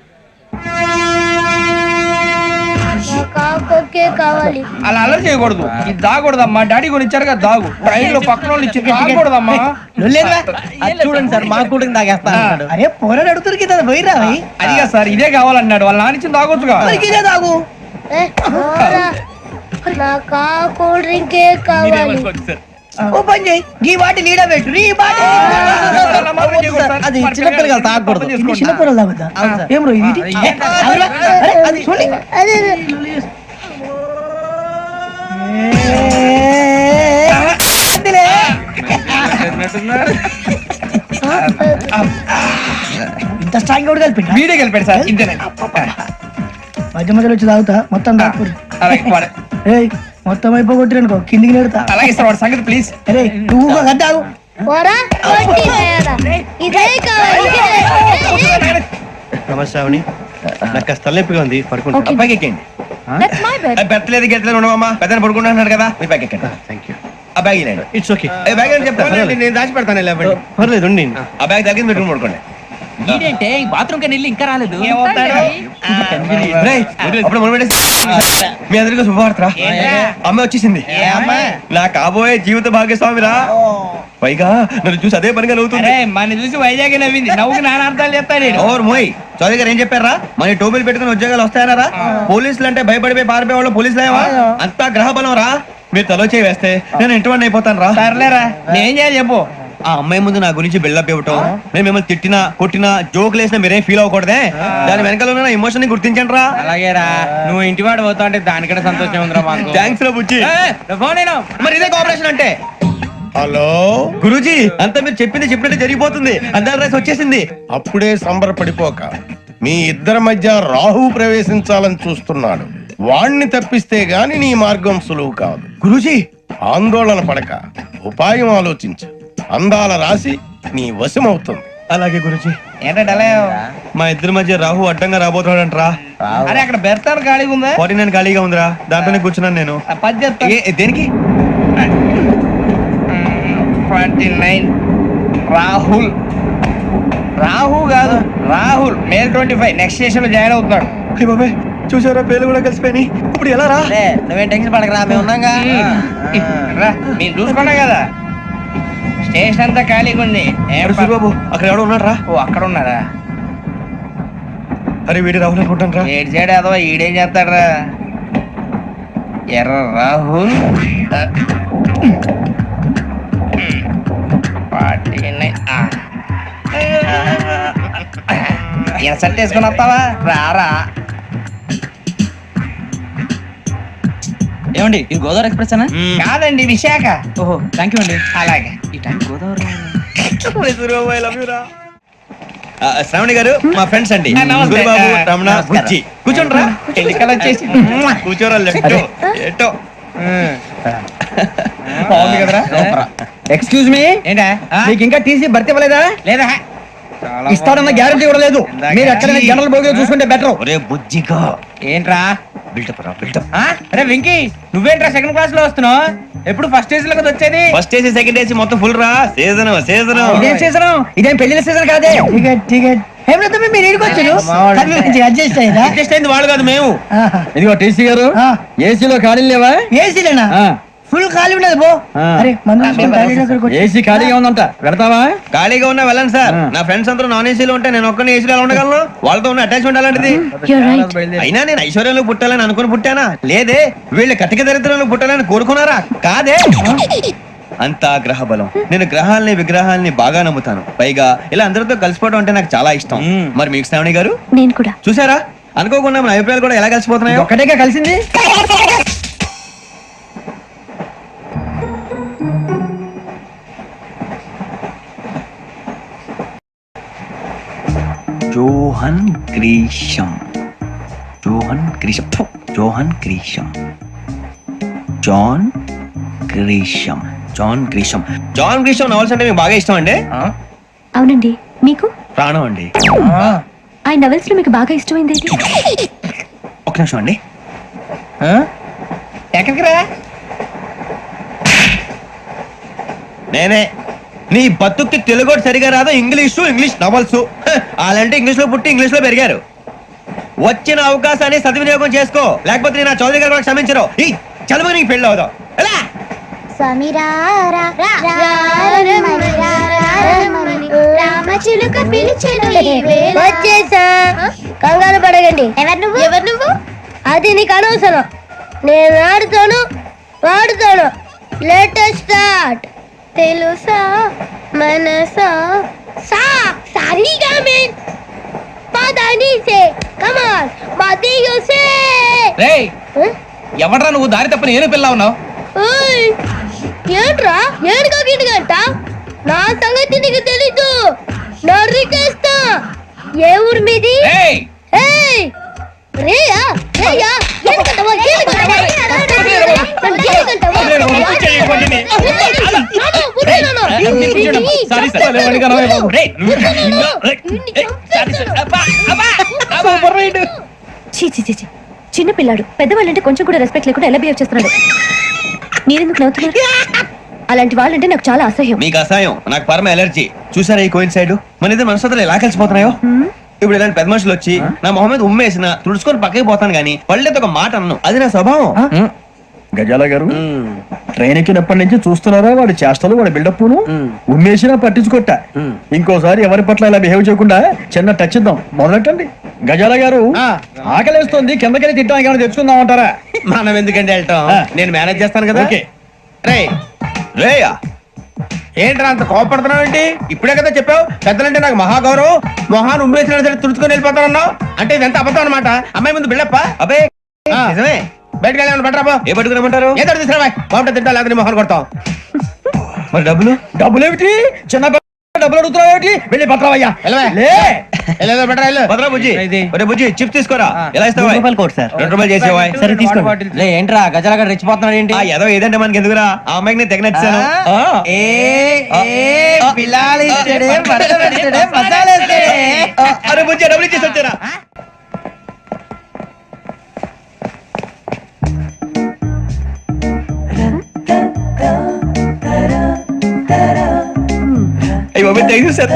కావాలి. అలా అలర్ చేయకూడదు. ఇది దాగకూడదమ్మా. డాడీ కొని ఇచ్చారు కదా దాగు. ట్రైన్ లో పక్కన వాళ్ళు ఇచ్చి దాగకూడదమ్మా. చూడండి సార్, మా కూడా తాగేస్తా. అరే పోరాడు అడుగుతారు కదా, పోయిరా. అదిగా సార్, ఇదే కావాలన్నాడు. వాళ్ళ నాన్న ఇచ్చింది తాగొచ్చుగా. ఇదే తాగు. నాకు కూల్ డ్రింకే కావాలి. ఓ పని చేయి, ఈ బాటి లీడ పెట్టు. ఈ బాటి అది చిన్నపిల్లలు తాగకూడదు. చిన్నపిల్లలు తాగుతా. ఏం రో ఇది? అది చూడండి. ఇంత స్ట్రాంగ్ కూడా కలిపి వీడే కలిపాడు సార్. ఇంతేనే మధ్య మధ్యలో వచ్చి తాగుతా. మొత్తం తాగుతారు. మొత్తం అయిపోగొట్టిరనుకో కిందికి నేడుతా. అలాగే సార్, వాడి సంగతి ప్లీజ్. అరే నువ్వు తాగు. నమస్కారం. నాకు కాస్త తలెప్పిగా ఉంది, పడుకుంటా. పైకి ఎక్కండి. పెట్టలేదు గెట్టలేదు ఉండవమ్మా. పెద్దని పడుకుంటున్నాడు కదా, మీ పైకి ఎక్కండి. Thank you. ఆ బ్యాగ్ ఇలాండి. It's okay. బ్యాగ్ అని చెప్తాను, నేను దాచి పెడతాను. పర్లేదు ఉండి. ఆ బ్యాగ్ తగ్గింది పెట్టుకుని పడుకోండి. ఏంటంటే బాత్రూమ్ కని ఇంకా రాలేదు. అప్పుడు మీ అందరికీ శుభవార్తరా. అమ్మ వచ్చేసింది. నా కాబోయే జీవిత భాగ్యస్వామిరా. పైగా నన్ను చూసి అదే పనిగా నవ్వుతుంది. మన చూసి వైజాగ్ నవ్వింది. నవ్వుకి నాన్న అర్థాలు చెప్తాను. ఓర్ మోయ్ చౌదరి గారు ఏం చెప్పారా? మన టోబీలు పెట్టుకుని ఉద్యోగాలు వస్తాయనరా? పోలీసులు అంటే భయపడిపోయి పారిపోయే వాళ్ళు పోలీసులు ఏవా? అంతా గ్రహ బలం రా. మీరు తలో చేయి వేస్తే నేను ఇంటివాడిని అయిపోతాను రా. సర్లేరా, నేను చేయాలి చెప్పు. ఆ అమ్మాయి ముందు నా గురించి బిల్డప్ ఇవ్వటం, నేను మిమ్మల్ని తిట్టినా కొట్టినా జోకులు వేసినా మీరేం ఫీల్ అవ్వకూడదే. దాని వెనకాల ఉన్న ఎమోషన్ ని గుర్తించండి రా. అలాగేరా, నువ్వు ఇంటివాడు పోతా అంటే దానికంటే సంతోషం ఉందిరా మాకు. థ్యాంక్స్ రా బుజ్జి. మరి ఇదే కోఆపరేషన్ అంటే. హలో గురూజీ, అంతా మీరు చెప్పింది చెప్పినట్టు జరిగిపోతుంది. అందాల రైస్ వచ్చేసింది. అప్పుడే సంబరపడిపోక. మీ ఇద్దరి మధ్య రాహు ప్రవేశించాలని చూస్తున్నాడు. వాణ్ణి తప్పిస్తే గాని నీ మార్గం సులువు కాదు. గురూజీ, ఆందోళన పడక, ఉపాయం ఆలోచించు. అందాల రాశి నీ వశమవుతుంది. అలాగే గురూజీ. ఏంటంటే మా ఇద్దరి మధ్య రాహు అడ్డంగా రాబోతున్నాడంట్రా. అరే అక్కడ బెర్తాను ఖాళీగా ఉందా? 49 ఖాళీగా ఉందిరా, దాంట్లోనే కూర్చున్నాను నేను. దేనికి? 49 రాహుల్. రాహు కాదు, రాహుల్. మే 25 నెక్స్ట్ స్టేషన్ లో జాయిన్ అవుతున్నాడు. బాబాయ్ చూసారా, పేర్లు కూడా కలిసిపోయి. ఇప్పుడు ఎలా రా? నువ్వేం టెన్షన్ పడకరా, మేము ఉన్నాగా. మీరు చూసుకున్నా కదా, స్టేషన్ అంతా ఖాళీగా ఉంది. బాబు అక్కడ ఎవడో ఉన్నాడు రా. ఓ అక్కడ ఉన్నారా? అరే వీడి రాహుల్ అనుకుంటాను రా. ఏడు సైడ్ అదో ఈడేం చేస్తాడరా? ఎర్ర రాహుల్ 49. సెట్ వేసుకుని వస్తావా? రారా. ఏమండి, ఇది గోదావరి ఎక్స్ప్రెస్ అనా? కాదండి, విశాఖ. ఓహో, థ్యాంక్ యూ అండి. అలాగే. ఈ టైం గోదావరి. శ్రావణి గారు మా ఫ్రెండ్స్ అండి. నమస్తే. గురుబాబు, రమణ, నమస్కారం. బుజ్జి. కూర్చోండి రా. ఎన్నికలు వచ్చేసి కూర్చోరా లెట్టో ఏటో. బాగుంది కదరా? ఎక్స్క్యూజ్ మీ, ఏంటా మీకు ఇంకా టీసీ భర్తీ ఇవ్వలేదా? లేదా ఇస్తాడన్న గ్యారంటీ కూడా లేదు. మీరు ఎక్కడైనా జనరల్ బోగిలో చూసుకుంటే బెటర్. ఒరే బుజ్జిగా ఏంట్రా బిల్డప్ రా బిల్డప్. అరే వెంకీ, నువ్వేంట్రా సెకండ్ క్లాస్ లో వస్తున్నావు? ఎప్పుడు ఫస్ట్ ఏజ్ లో కదా వచ్చేది? ఫస్ట్ ఏసీ సెకండ్ ఏసీ మొత్తం ఫుల్ రా. Season season. ఇదేం సీజన్? ఇదేం పెళ్లిన సీజన్ కాదే. టికెట్ టికెట్ మీరు ఇడికొచ్చారు అడ్జస్ట్ అయ్యిందా? అడ్జస్ట్ అయింది వాళ్ళు కాదు మేము. ఇదిగో టీసీ గారు, ఏసీలో ఖాళీ లేవా? ఏసీలేనా? ఫుల్ ఖాళీ ఉండదు బో. అరే ఏసీ ఖాళీగా ఉందంట, పెడతావా? ఖాళీగా ఉన్నా వెళ్ళండి సార్. నా ఫ్రెండ్స్ అందరూ నాన్ ఏసీలో ఉంటే నేను ఒక్కనే ఏసీలో ఎలా ఉండగలను? వాళ్ళతో ఉన్న అటాచ్మెంట్ అలాంటిది. అయినా నేను ఐశ్వర్యంలో పుట్టాలని అనుకుని పుట్టానా? లేదే. వీళ్ళ కటిక దరిద్రంలో పుట్టాలని కోరుకున్నారా? కాదే. అంతా గ్రహ బలం. నేను గ్రహాలని విగ్రహాలని బాగా నమ్ముతాను. పైగా ఇలా అందరితో కలిసిపోవడం అంటే నాకు చాలా ఇష్టం. మరి మీకు శ్రావణి గారు? నేను కూడా. చూసారా, అనుకోకుండా మన అభిప్రాయాలు కూడా ఎలా కలిసిపోతున్నాయో. ఒక్కటేగా కలిసింది. Johan Grisham, Johan Grisham, Johan Grisham, John Grisham, John Grisham. John Grisham novels అంటే మీకు బాగా ఇష్టం అండి? అవునండి. మీకు? ప్రాణం అండి. ఆ నవెల్స్ లో మీకు బాగా ఇష్టమైంది ఏంటి? ఒక నిమిషం అండి. ఎక్కడికి రా? నేనే. నీ బతుక్కి తెలుగు సరిగా రాదు, ఇంగ్లీష్ నవల్స్. అలాంటి ఇంగ్లీష్ లో పుట్టి ఇంగ్లీష్ లో పెరిగారు. వచ్చిన అవకాశాన్ని సద్వినియోగం చేసుకో, లేకపోతే నేను నా చౌదరి గారు కూడా క్షమించరు. ఈ చదువు నీకు పెళ్ళి అవుదాం. ఎలా? వచ్చేసా, కంగారు పడగండి. ఎవరు నువ్వు? అది నీకు అనవసరం. నేను ఆడుతాను, వాడుతాను. Latest start. తెలుసా మనసా సా సారీగా మీన్ పదని సే కమాన్ మదియో సే. రేయ్, ఎవడ్రా నువ్వు? దారి తప్పని ఏను పిల్ల ఉన్నావు? ఓయ్ ఏంట్రా ఏడుగా గిడుగంట? నా సంగతి నీకు తెలీదు. నరికేస్తా. ఏ ఊరు మీది? ఏయ్ ఏయ్ రేయా రేయా ఏడుగంటవా ఏడుగంటవా చిన్న పిల్లాడు పెద్దవాళ్ళంటే కొంచెం కూడా రెస్పెక్ట్ లేకుండా ఎలా బిహేవ్ చేస్తున్నాడు. మీరెందుకు నవ్వుతున్నారు? అలాంటి వాళ్ళంటే నాకు చాలా అసహ్యం. మీకు అసహాయం, నాకు పరమ ఎలర్జీ. చూసారా ఈ కోయిన్ సైడ్? మన ఇద్దరు మనసులు ఎలా కలిసిపోతున్నాయో. ఇప్పుడు ఇలాంటి పెద్ద మనుషులు వచ్చి నా మొహం మీద ఉమ్మేసిన తుడుచుకొని పక్కకి పోతాను గానీ వాళ్ళతో ఒక మాట అన్ను. అది నా స్వభావం. గజాల గారు, ట్రైన్ ఎక్కినప్పటి నుంచి చూస్తున్నారా వాడి చేష్టలు, వాడి బిల్డప్ ఉమ్మేసినా పట్టించుకోట. ఇంకోసారి ఎవరి పట్ల ఇలా బిహేవ్ చేయకుండా చిన్న టచ్ ఇద్దాం. మొదలెట్టండి. గజాల గారు, ఆకలేస్తుంది, కిందకెళ్ళి తింటాం, ఏమైనా తెచ్చుకుందాం అంటారా? మనం ఎందుకంటే వెళ్తాం, నేను మేనేజ్ చేస్తాను కదా. ఓకే. రేయా ఏంట్రా అంత కోపడుతున్నావు ఏంటి? ఇప్పుడే కదా చెప్పావు పెద్దలంటే నాకు మహాగౌరవం, మొహాన్ని ఉమ్మేసిన సరే తుడుచుకొని వెళ్ళిపోతానన్నావు. అంటే ఇదంతా అబద్ధం అనమాట. అమ్మాయి ముందు బిళ్ళప్ప. అబ్బే నిజమే. బయటకు వెళ్ళామని బట్రాబో. ఏ పట్టుకురమ్మంటారు? ఏదో తీసుకురా బాగుంటుంది, తింటా లేదా మొహన్ కొడతాం. మరి డబ్బులు? డబ్బులు ఏమిటి? చిన్న డబ్బులు అడుగుతున్నావు ఏమిటి? వెళ్ళి పట్టరావయ్యా. భద్రా బుజ్జి, ఒరే బుజ్జి చిప్స్ తీసుకోరా. ఎలా ఇస్తావా? ₹2 చేసేవా? సరే తీసుకోండి. ఏంట్రా గజాల గారు రెచ్చిపోతున్నాడు ఏంటి? ఏదో ఏదంటే మనకి ఎందుకురా, ఆ అమ్మాయికి నేను తెగ నచ్చాను. అరే బుజ్జి డబ్బులు ఇచ్చేసి వచ్చారా? సార్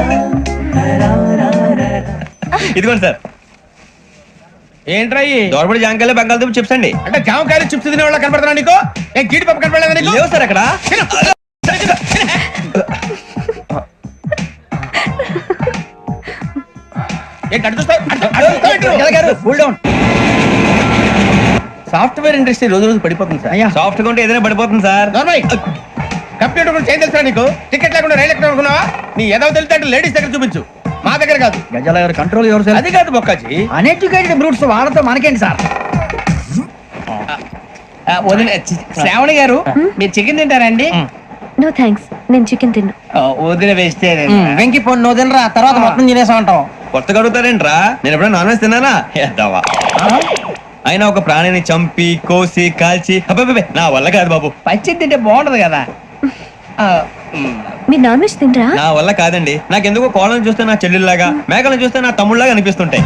ఇదిగోండి సార్. ఏంట్రా దోరబడి జాంకాయలు బంగాళదుంప చిప్స్ అండి. అంటే జామకాయలు చిప్స్ తినే వాళ్ళ కనపడుతున్నా నీకు? ఏ జీడిపప్పు కనపడలేదా నీకు? లేవు సార్ అక్కడ. సాఫ్ట్వేర్ ఇండస్ట్రీ రోజు రోజు పడిపోతుంది సార్. సాఫ్ట్ గా ఉంటే ఏదైనా పడిపోతుంది సార్. కంప్యూటర్ గురించి ఏం తెలుసా నీకు? టికెట్ లేకుండా రైలు ఎక్కడ అనుకున్నావా? నీ ఏదో తెలితే లేడీస్ దగ్గర చూపించు, మా దగ్గర కాదు. గజాల గారు కంట్రోల్ ఎవరు సార్? అది కాదు బొక్కాజీ, అన్ఎడ్యుకేటెడ్ బ్రూట్స్ వాళ్ళతో మనకేంటి సార్? శ్రావణి గారు, మీరు చికెన్ తింటారండి? నో థ్యాంక్స్, నేను చికెన్ తిన్నా. వదిన వేస్తే వెంకి పొన్ను తినరా, తర్వాత మొత్తం తినేసా ఉంటాం. కొత్తగా అడుగుతారేంట్రా? నేను ఎప్పుడైనా నాన్ వెజ్ తిన్నానా? ఎద్దావా. అయినా ఒక ప్రాణిని చంపి కోసి కాల్చి అబ్బబ్బబ్బే, నా వల్ల కాదు బాబు. పచ్చి తింటే బాగుంటది కదా. మీరు నాన్ వెజ్ తినరా? నా వల్ల కాదండి. నాకెందుకో కోళ్ళని చూస్తే నా చెల్లెల్లాగా, మేకలను చూస్తే నా తమ్ముళ్ళలాగా అనిపిస్తుంటాయి.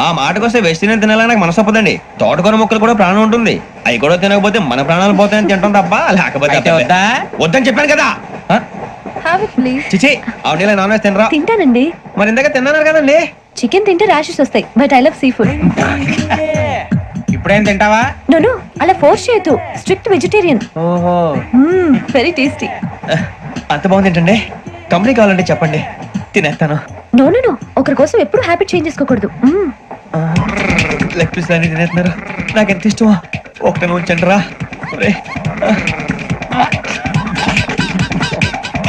ఆ మాటకొస్తే వెస్టిరియన్ తినాలని నాకు మనసు ఒప్పదండి. తోటకూర మొక్కలు కూడా ప్రాణం ఉంటుంది. అవి కూడా తినకపోతే మన ప్రాణాలు పోతాయని తింటాం తప్ప లేకపోతే వద్దా? వద్దని చెప్పాను కదా. Have it, please. చిచి అవునీ నాన్ వెజ్ తినరా? తింటానండి. మరి ఇందాక తిన్నాను కదండి. చికెన్ తింటే ర్యాషెస్ వస్తాయి, but I love sea food. ఇప్పుడేం తింటావా? నో అలా ఫోర్స్ చేయొద్దు. Strict vegetarian. ఓహో, వెరీ టేస్టీ. అంత బాగుంది ఏంటండి? కంపెనీ కావాలంటే చెప్పండి, తినేస్తాను. నో ఒకరి కోసం ఎప్పుడు హ్యాబిట్ చేంజ్ చేసుకోకూడదు. లెగ్ పీస్ అన్ని తినేస్తున్నారు. నాకు ఎంత ఇష్టమో ఒకటే ఉంచండి రా.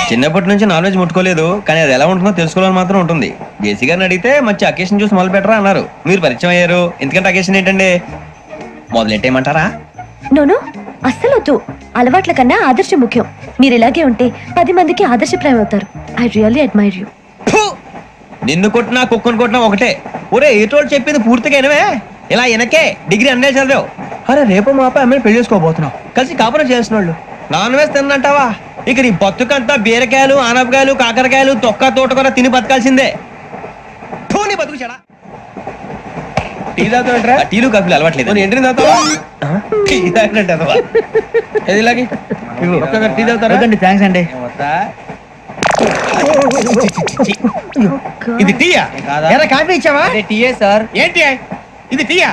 చిన్నప్పటి నుంచి నాన్ వెజ్ ముట్టుకోలేదు, కానీ అది ఎలా ఉంటుందో తెలుసుకోవాలని మాత్రం ఉంటుంది. జేసీ గారిని అడిగితే మంచి అకేషన్ చూసి మొదలు పెట్టరా అన్నారు. మీరు పరిచయం అయ్యారు, ఎందుకంటే అకేషన్ ఏంటండి? మొదలెట్టేయమంటారా? నో అస్సలు వద్దు. అలవాట్ల కన్నా ఆదర్శం ముఖ్యం. మీరు ఇలాగే ఉంటే 10 మందికి ఆదర్శప్రాయం అవుతారు. I really admire you. నిన్ను కొట్టినా కుక్కను కొట్టినా ఒకటే. ఒరే ఏటోళ్ళు చెప్పింది పూర్తిగా వినవే. ఇలా వెనకే డిగ్రీ అన్నే చదివావు. అరే రేపు మా అబ్బాయి అమ్మని పెళ్లి చేసుకోబోతున్నావు, కలిసి కాపురం చేసిన వాళ్ళు. నాన్ వెజ్ తిన్నంటావా? ఇక నీ బతుకంతా బీరకాయలు, ఆనపకాయలు, కాకరకాయలు, తొక్క తోట కూడా తిని బతకాల్సిందే. నీ బతుకు చెడా. టీ తాగుతావేంట్రా? టీలు కాఫీలు అలవాట్లేదు. ఏంటి తాగుతావా? టీ తాగినట్టు అదవా. ఏది ఇలాగే టీ తాగుతారా? థ్యాంక్స్ అండి. ఇది టీయా? ఎరా కాఫీ ఇచ్చావా? టీయే సార్. ఏంటి ఇది టీయా?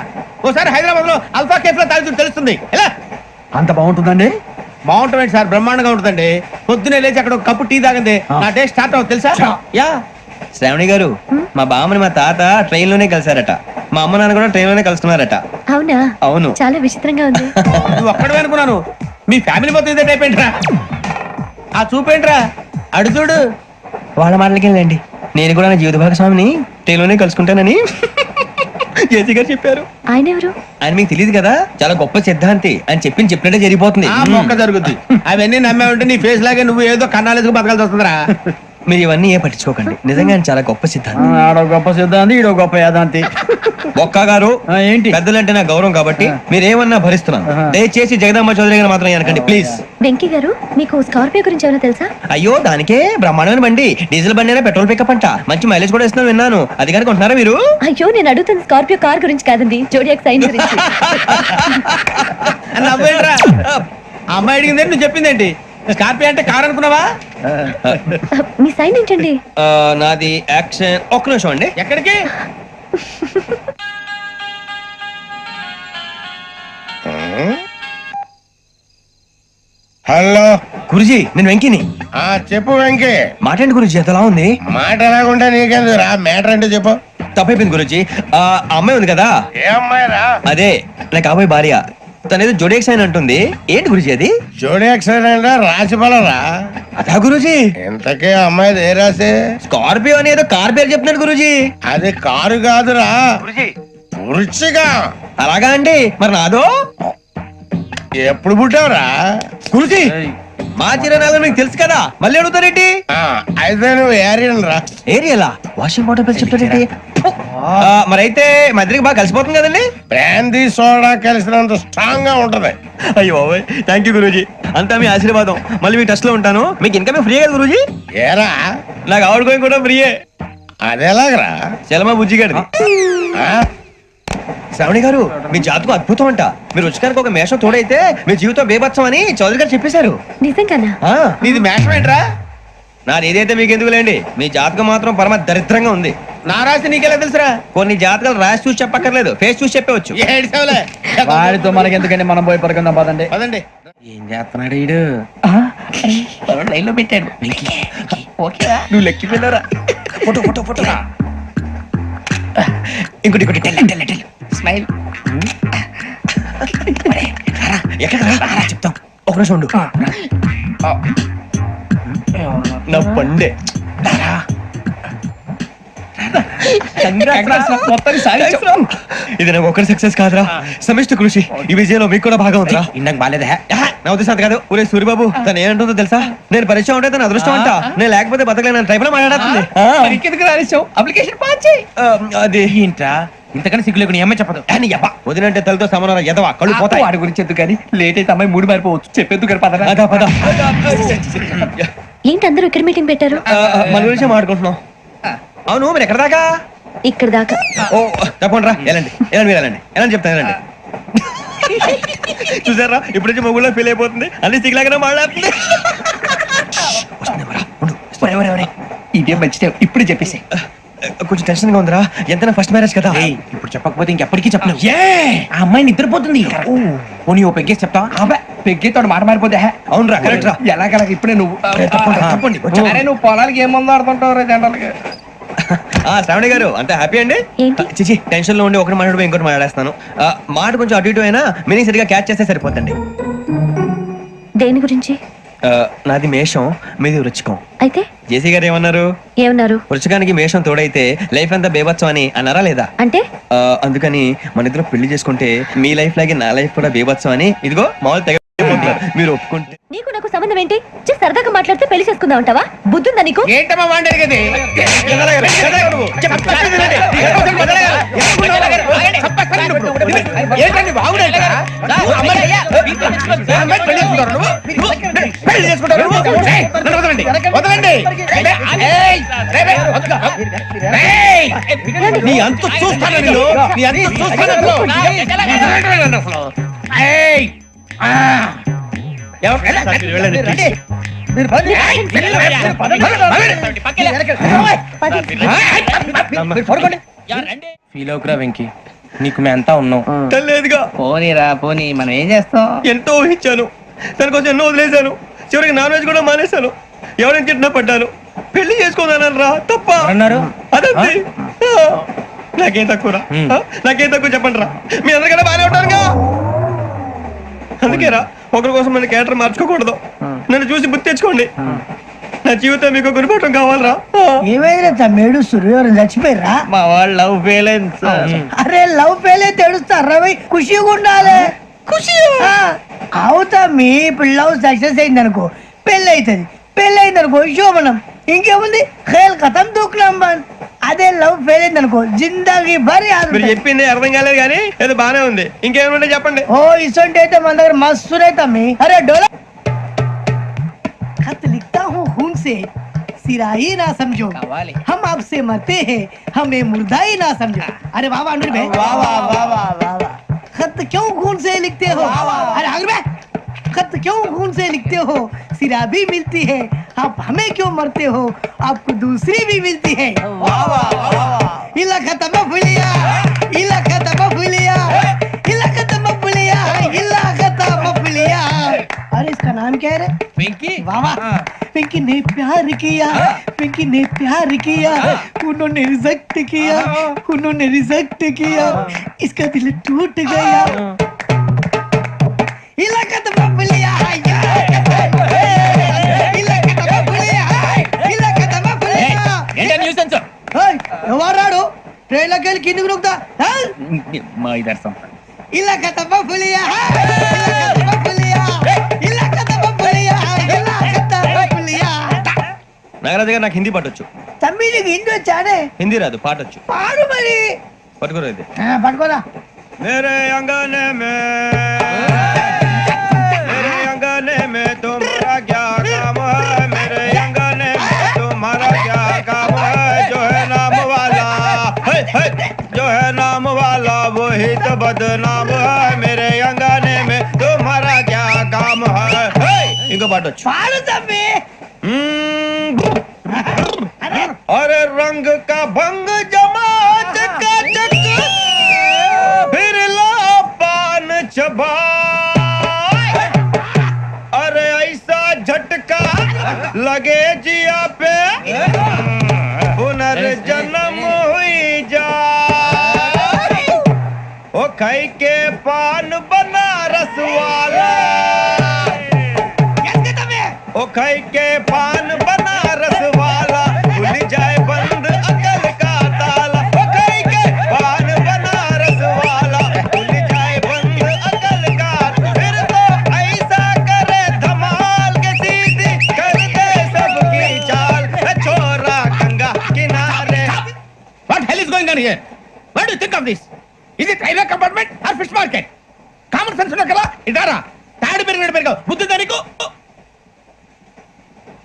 ఓసారి హైదరాబాద్ లో అల్ఫా కేఫ్ లో తాగుతూ తెలుస్తుంది. ఎలా అంత బాగుంటుందండి? బాగుంటుంది సార్, బ్రహ్మాండంగా ఉంటుందండి. పొద్దునే లేచి అక్కడ ఒక కప్పు టీ తాగింది నా డే స్టార్ట్ అవుతుంది తెలుసా? యా శ్రావణి గారు, మా బామ్మని మా తాత ట్రైన్ లోనే కలిసారట. మా అమ్మ నాన్న కూడా ట్రైన్ లోనే కలుసుకున్నారట. అవునా? అవును. చాలా విచిత్రంగా ఉంది. నువ్వు ఒక్కడే అనుకున్నాను, మీ ఫ్యామిలీ మొత్తం ఇదే టైప్ ఏంట్రా? ఆ చూపేంట్రా? అడు చూడు. వాళ్ళ మాటలకి వెళ్ళండి. నేను కూడా నా జీవిత భాగస్వామిని ట్రైన్ లోనే కలుసుకుంటానని జేసీ గారు చెప్పారు. ఆయన ఎవరు? ఆయన మీకు తెలియదు కదా, చాలా గొప్ప సిద్ధాంతి అని చెప్పినట్టే జరిగిపోతుంది. ఆ మొక్క జరుగుద్ది. అవన్నీ నమ్మే ఉంటే నీ ఫేస్ లాగే నువ్వు ఏదో కన్నాలేసుకు బతకాల్సి వస్తుందిరా. మీరు ఇవన్నీ ఏ పట్టించుకోకండి. నిజంగా ఆయన చాలా గొప్ప సిద్ధాంతి. ఆడో గొప్ప సిద్ధాంతి, ఈడో గొప్ప యాదాంతి. ఒక్క గారు ఏంటి? పెద్దలంటే నా గౌరవం కాబట్టి మీరేమన్నా భరిస్తున్నాను. దయచేసి జగదాంబ చౌదరి గారు మాత్రం అనకండి ప్లీజ్. వెంకీ గారు, మీకు స్కార్పియో గురించి ఏమైనా తెలుసా? అయ్యో దానికే బ్రహ్మాండమైన బండి. డీజిల్ బండి అయినా పెట్రోల్ పికప్ అంట. మంచి మైలేజ్ కూడా ఇస్తున్నాను విన్నాను. అది కానీ కొంటున్నారా మీరు? అయ్యో నేను అడుగుతున్న స్కార్పియో కార్ గురించి కాదండి, జోడియాక్ సైన్ గురించి. నవ్వేంట్రా? అమ్మాయి అడిగింది నువ్వు చెప్పిందేంటి? స్కార్పియో అంటే కార్ అనుకున్నావా? మీ సైన్ ఏంటండి? నాది యాక్షన్. ఒక్క నిమిషం అండి. ఎక్కడికి? హలో గురుజీ, నేను వెంకిని. చెప్పు వెంకీ. మాట్లాడండి గురుజీ, ఎంతలా ఉంది? మాట ఎలాగుంటా నీకెందుకు రా, మ్యాటర్ అంటే చెప్పు. తప్పైపోయింది గురుజీ. ఆ అమ్మాయి ఉంది కదా, ఏ అమ్మాయి రా? అదే నా కాబోయే భార్య. తనేదో జోడేక్స్ అని అంటుంది. ఏంటి గురుజీ అది? జోడి యాక్సిడెంట్ రాసి రా. అదా గురుజీ? ఇంతకే అమ్మాయి ఏ రాసి? స్కార్పియో అని ఏదో కార్ పేరు చెప్తున్నాడు గురుజీ. అది కారు కాదురా, పురుచిగా. అలాగా అండి, మరి నాదో? ఎప్పుడు పుట్టావురా? గురుజీ మా చిరనాలు మీకు తెలుసు కదా, మళ్ళీ అడుగుతారేంటి? అయితే నువ్వు ఏరియన్ రా. ఏరియలా? వాషింగ్ వాటర్ పేరు చెప్తారేంటి? మరైతే మా ఇద్దరికి బాగా కలిసిపోతుంది కదండి. బ్రాందీ సోడా కలిసినంత స్ట్రాంగ్ గా ఉంటది. అయ్యో థ్యాంక్ యూ గురూజీ, అంతా మీ ఆశీర్వాదం. మళ్ళీ మీ టచ్ లో ఉంటాను. మీకు ఇన్కమ్ ఫ్రీ కదా గురూజీ? ఏరా నాకు ఆవిడ గోయింగ్ కూడా ఫ్రీయే. అదేలాగరా? చలమా బుజ్జి గారిది. శ్రావణి గారు, మీ జాతకు అద్భుతం అంట. మీరు రుచికారికి ఒక మేషం తోడైతే మీ జీవితం బేబత్సం అని చౌదరి గారు చెప్పేశారు. నిజంగానా? నీది మేషం ఏంట్రా? నాది ఏదైతే మీకు ఎందుకు లేండి, మీ జాతకం మాత్రం పరమ దరిద్రంగా ఉంది. నా రాసి నీకెలా తెలుసురా? కొన్ని జాతకాలు రాసి చూసి చెప్పక్కర్లేదు, ఫేస్ చూసి చెప్పవచ్చు. వాడితో మనకి ఎందుకండి, మనం పోయి పడుకుందాం పదండి. పదండి. ఏం చేస్తున్నాడు వీడు? లైన్ లో పెట్టాడు. ఓకేరా? నువ్వు లెక్కిపోయినారా? Photo photo photo. ఇంకోటి ఇంకోటి టెల్ స్మైల్. ఎక్కడ చెప్తాం, ఒక నిమిషం ఉండు. నా పండే ఇది నాకు ఒకరి సక్సెస్ కాదురా, సమిష్టి కృషి. ఈ విజయంలో మీకు కూడా భాగం ఉందిరా. ఇందాక బాలేదా నా ఉద్దేశం అంత కాదు. ఊరే సూర్యబాబు తను ఏమంటుందో తెలుసా? నేను పరిచయం ఉంటే తన అదృష్టం అంట, నేను లేకపోతే బతకలేను ట్రైబ్ లో మాట్లాడుతుంది. అప్లికేషన్ పాస్ చేయి. అది ఏంట్రా ఇంతకన్నా సిగ్గు లేకుండా ఏమై చెప్పదు వదినంటే తలతో సమానం ఎదవా, కళ్ళు పోతాయి. వాడి గురించి ఎందుకు కానీ లేట్ అయితే అమ్మాయి మూడు మారిపోవచ్చు. చెప్పేందుకు కానీ పదరా. అదా పద. ఏంటి అందరూ ఇక్కడ మీటింగ్ పెట్టారు? మన గురించి మాట్లాడుకుంటున్నాం. అవును మీరు ఎక్కడ దాకా? ఇక్కడ దాకా. ఓ తప్పకుండా రా, వెళ్ళండి వెళ్ళండి, మీరు వెళ్ళండి వెళ్ళండి, చెప్తాను వెళ్ళండి. చూసారా ఇప్పుడు నుంచి మొగుల్లో ఫీల్ అయిపోతుంది, అన్ని సిగ్లాగానే మాట్లాడుతుంది. ఇదే మంచిదే, ఇప్పుడు చెప్పేసి. కొంచెం టెన్షన్ గా ఉందిరా, ఎంతైనా ఫస్ట్ మ్యారేజ్ కదా. ఇప్పుడు చెప్పకపోతే ఇంకెప్పటికీ చెప్పలేవు. ఆ అమ్మాయి నిద్రపోతుంది. పోనీ ఓ పెగ్గేసి చెప్తా. పెగ్గేతో మాట మారిపోతే. అవునరా, కరెక్ట్ రా. ఎలాగలా ఇప్పుడే నువ్వు తప్పండి. అరే నువ్వు పొలాలకి ఏం మందు ఆడుతుంటావు రే జనరల్గా. శ్రావణి గారు అంతే హ్యాపీ అండి? ఏంటి? చిచి టెన్షన్ లో ఉండి ఒకటి మాట్లాడిపోయి ఇంకోటి మాట్లాడేస్తాను. మాట కొంచెం అటు ఇటు అయినా మీనింగ్ సరిగా క్యాచ్ చేస్తే సరిపోతండి. దేని గురించి? నాది మేషం, మీది వృచ్చికం. అయితే జేసీ గారు ఏమన్నారు? ఏమన్నారు? వృచ్చికానికి మేషం తోడైతే లైఫ్ అంతా బేబత్సం అని అన్నారా లేదా? అంటే అందుకని మన ఇద్దరు పెళ్లి చేసుకుంటే మీ లైఫ్ లాగే నా లైఫ్ కూడా బేబత్సం అని ఇదిగో మామూలు తెగ మీరు ఒప్పుకుంటే. నీకు నాకు సంబంధం ఏంటి? సరదాగా మాట్లాడితే పెళ్లి చేసుకుందాం అంటావా? బుద్ధుందా నీకు? ఏంటమ్మా మాట్లాడేది? ఏంటండి బాగుండేది? నీ అంత చూస్తాను. ఫీల్ అవుకురా వెంకీ, నీకు మేము అంతా ఉన్నాం. లేదుగా పోనీరా పోనీ, మనం ఏం చేస్తాం? ఎంతో ఊహించాను, దానికోసం ఎన్నో వదిలేశాను, చివరికి నాన్ వెజ్ కూడా మానేశాను. ఎవరైనా తిట్టినా పడ్డాను, పెళ్లి చేసుకోదానని రా తప్ప అన్నారు. అదంతే. నాకేం తక్కువరా, నాకేం తక్కువ చెప్పండి రా. మీ అందరికన్నా బాగానే ఉంటారుగా. అందుకే రా, ఒకరి కోసం మన క్యారెక్టర్ మార్చుకోకూడదు. నన్ను చూసి గుర్తు తెచ్చుకోండి. నా జీవితం మీకు గురిపటం కావాలరా. ఏమైనా తమ్మేడు సూర్యవరం చచ్చిపోయిరా? మా వాళ్ళు లవ్ ఫెయిల్ అయింది సార్. అరే లవ్ ఫెయిల్ అయితే ఏడుస్తారా? ఖుషిగా ఉండాలి. ఖుషి అవుతా. మీ ఇప్పుడు లవ్ సక్సెస్ అయింది అనుకో, పెళ్ళి అవుతుంది. పెళ్ళి అయింది అనుకో శోభనం. ఇంకేముంది, ఖేల్ కథం దూకునాం బన్. అదే లవ్ ఫెయిల్ అయింది అనుకో జిందాగీ భారీ. మీరు చెప్పింది అర్థం కాలేదు కానీ ఏదో బానే ఉంది. ఇంకేమైనా చెప్పండి. ఓ ఇసొంటి అయితే మన దగ్గర మస్తు తమ్మి. అరే డోలా खत लिखता हूँ खून से, सिरा ही ना समझो, हम आपसे मरते हैं, हमें मुर्दा ही ना समझो. अरे वाह वाह अनुर भाई, वाह वाह वाह वाह वाह. खत क्यों खून से लिखते हो? अरे अनुर भाई, खत क्यों खून से लिखते हो? सिरा भी मिलती है, आप हमें क्यों मरते हो? आपको दूसरी भी मिलती है. वाह वाह वाह. इला खत्म फुलिया, इला खत्म फुलिया, इला खत्म फुलिया, इला खत्म फुलिया. अरे इसका नाम क्या है रे? पिंकी. वाह वाह. पिंकी ने प्यार किया, पिंकी ने प्यार किया, उन्होंने रिजेक्ट किया, उन्होंने रिजेक्ट किया, इसका दिल टूट गया. इलाका तो बबलिया है, इलाका तो बबलिया है, इलाका तो बबलिया. ఏంటి న్యూసెన్స్? ఏయ్ ఎవరాడు? ట్రైన్ లోకి వెళ్ళి కిందికి నొక్కుతా. మా ఇదర్సం. ఇలాకా तो बबलिया है, इलाका तो बबलिया, इलाका तो बबलिया, इलाका तो बबलिया. నాగరాజు గారు నాకు హిందీ పాటొచ్చు. తమ్మి నీకు హిందీ వచ్చానే? హిందీ రాదు, పాటొచ్చు. పాడు మరి. పట్టుకోరు అయితే. పట్టుకోరా. मेरे अंगने में, मेरे अंगने में तुम्हारा क्या काम है? मेरे अंगने में तुम्हारा क्या काम है? जो है नाम वाला, जो है नाम वाला वही तो बदनाम है. मेरे अंगने में तुम्हारा क्या काम है? इनको पाटो. పాడు తమ్మి. अरे रंग का भंग जमा चकाचक, फिर ला पान चबा. अरे ऐसा झटका लगे जिया पे, पुनर्जन्म हुई जा. ओ खाई के पान बनारस वाला, ओ खाई के पान बनारस वाला, खुल जाए बंद अकल का ताला. ఇటారా తాడు పెరిగాడు బుద్ధి దానికి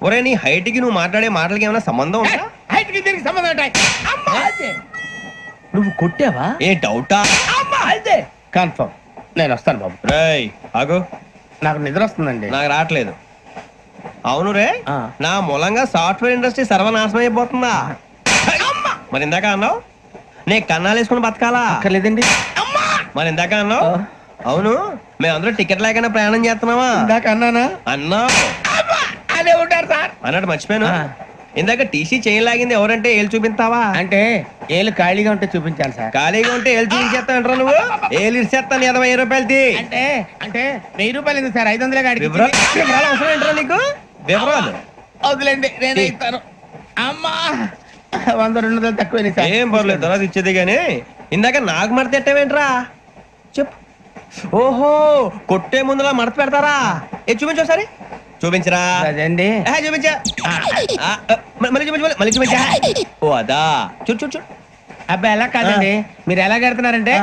ఒరే నీ హైట్ కి నువ్వు మాట్లాడే మాటలకి ఏమైనా సంబంధం ఉందా? హైట్ కి దీనికి సంబంధం ఉంటాయి అమ్మా అదే నువ్వు కొట్టావా? ఏ డౌటా? అమ్మా అదే కన్ఫర్మ్ నేను వస్తాను బాబు. రేయ్ ఆగు, నాకు నిద్ర వస్తుందండి. నాకు రావట్లేదు. అవును రే, నా మూలంగా సాఫ్ట్వేర్ ఇండస్ట్రీ సర్వనాశనం అయిపోతుందా? మరి ఇందాక అన్నావు నే కన్నాలు వేసుకుని బతకాలా? అక్కర్లేదండి. మరి ఇందాక అన్నావు అవును మేమందరూ టికెట్ లేకుండా ప్రయాణం చేస్తున్నావా? ఇందాక అన్నానా? అన్నావు అదే ఉంటారు సార్ అన్నట్టు మర్చిపోయాను. ఇందాక టీసీ చైన్ లాగింది ఎవరంటే ఏళ్ళు చూపిస్తావా? అంటే ఏళ్ళు ఖాళీగా ఉంటే చూపించాలి సార్. ఖాళీగా ఉంటే ఏళ్ళు చూపించేస్తానంటారా నువ్వు? ఏళ్ళు ఇచ్చేస్తాను 20 రూపాయలది. అంటే అంటే 1000 రూపాయలు ఎందుకు సార్? 500 గాడికి వివరాలు అవసరం ఏంట్రా నీకు? వివరాలు వదిలేండి నేనే ఇస్తాను. అమ్మా 100 200 తక్కువ సార్. ఏం పర్లేదు తర్వాత ఇచ్చేది గానీ ఇందాక నాకు మడత ఎట్టవేంట్రా చెప్పు. ఓహో కొట్టే ముందులా మడత పెడతారా? ఏ చూపించు ఒకసారి చూపించరా. అదండి చూపించా మళ్ళీ చూపించు మళ్ళీ చూపించా. ఓ అదా చూడు చూడు చూడు. అబ్బాయి ఎలా కాదండి, మీరు ఎలా కడుతున్నారంటే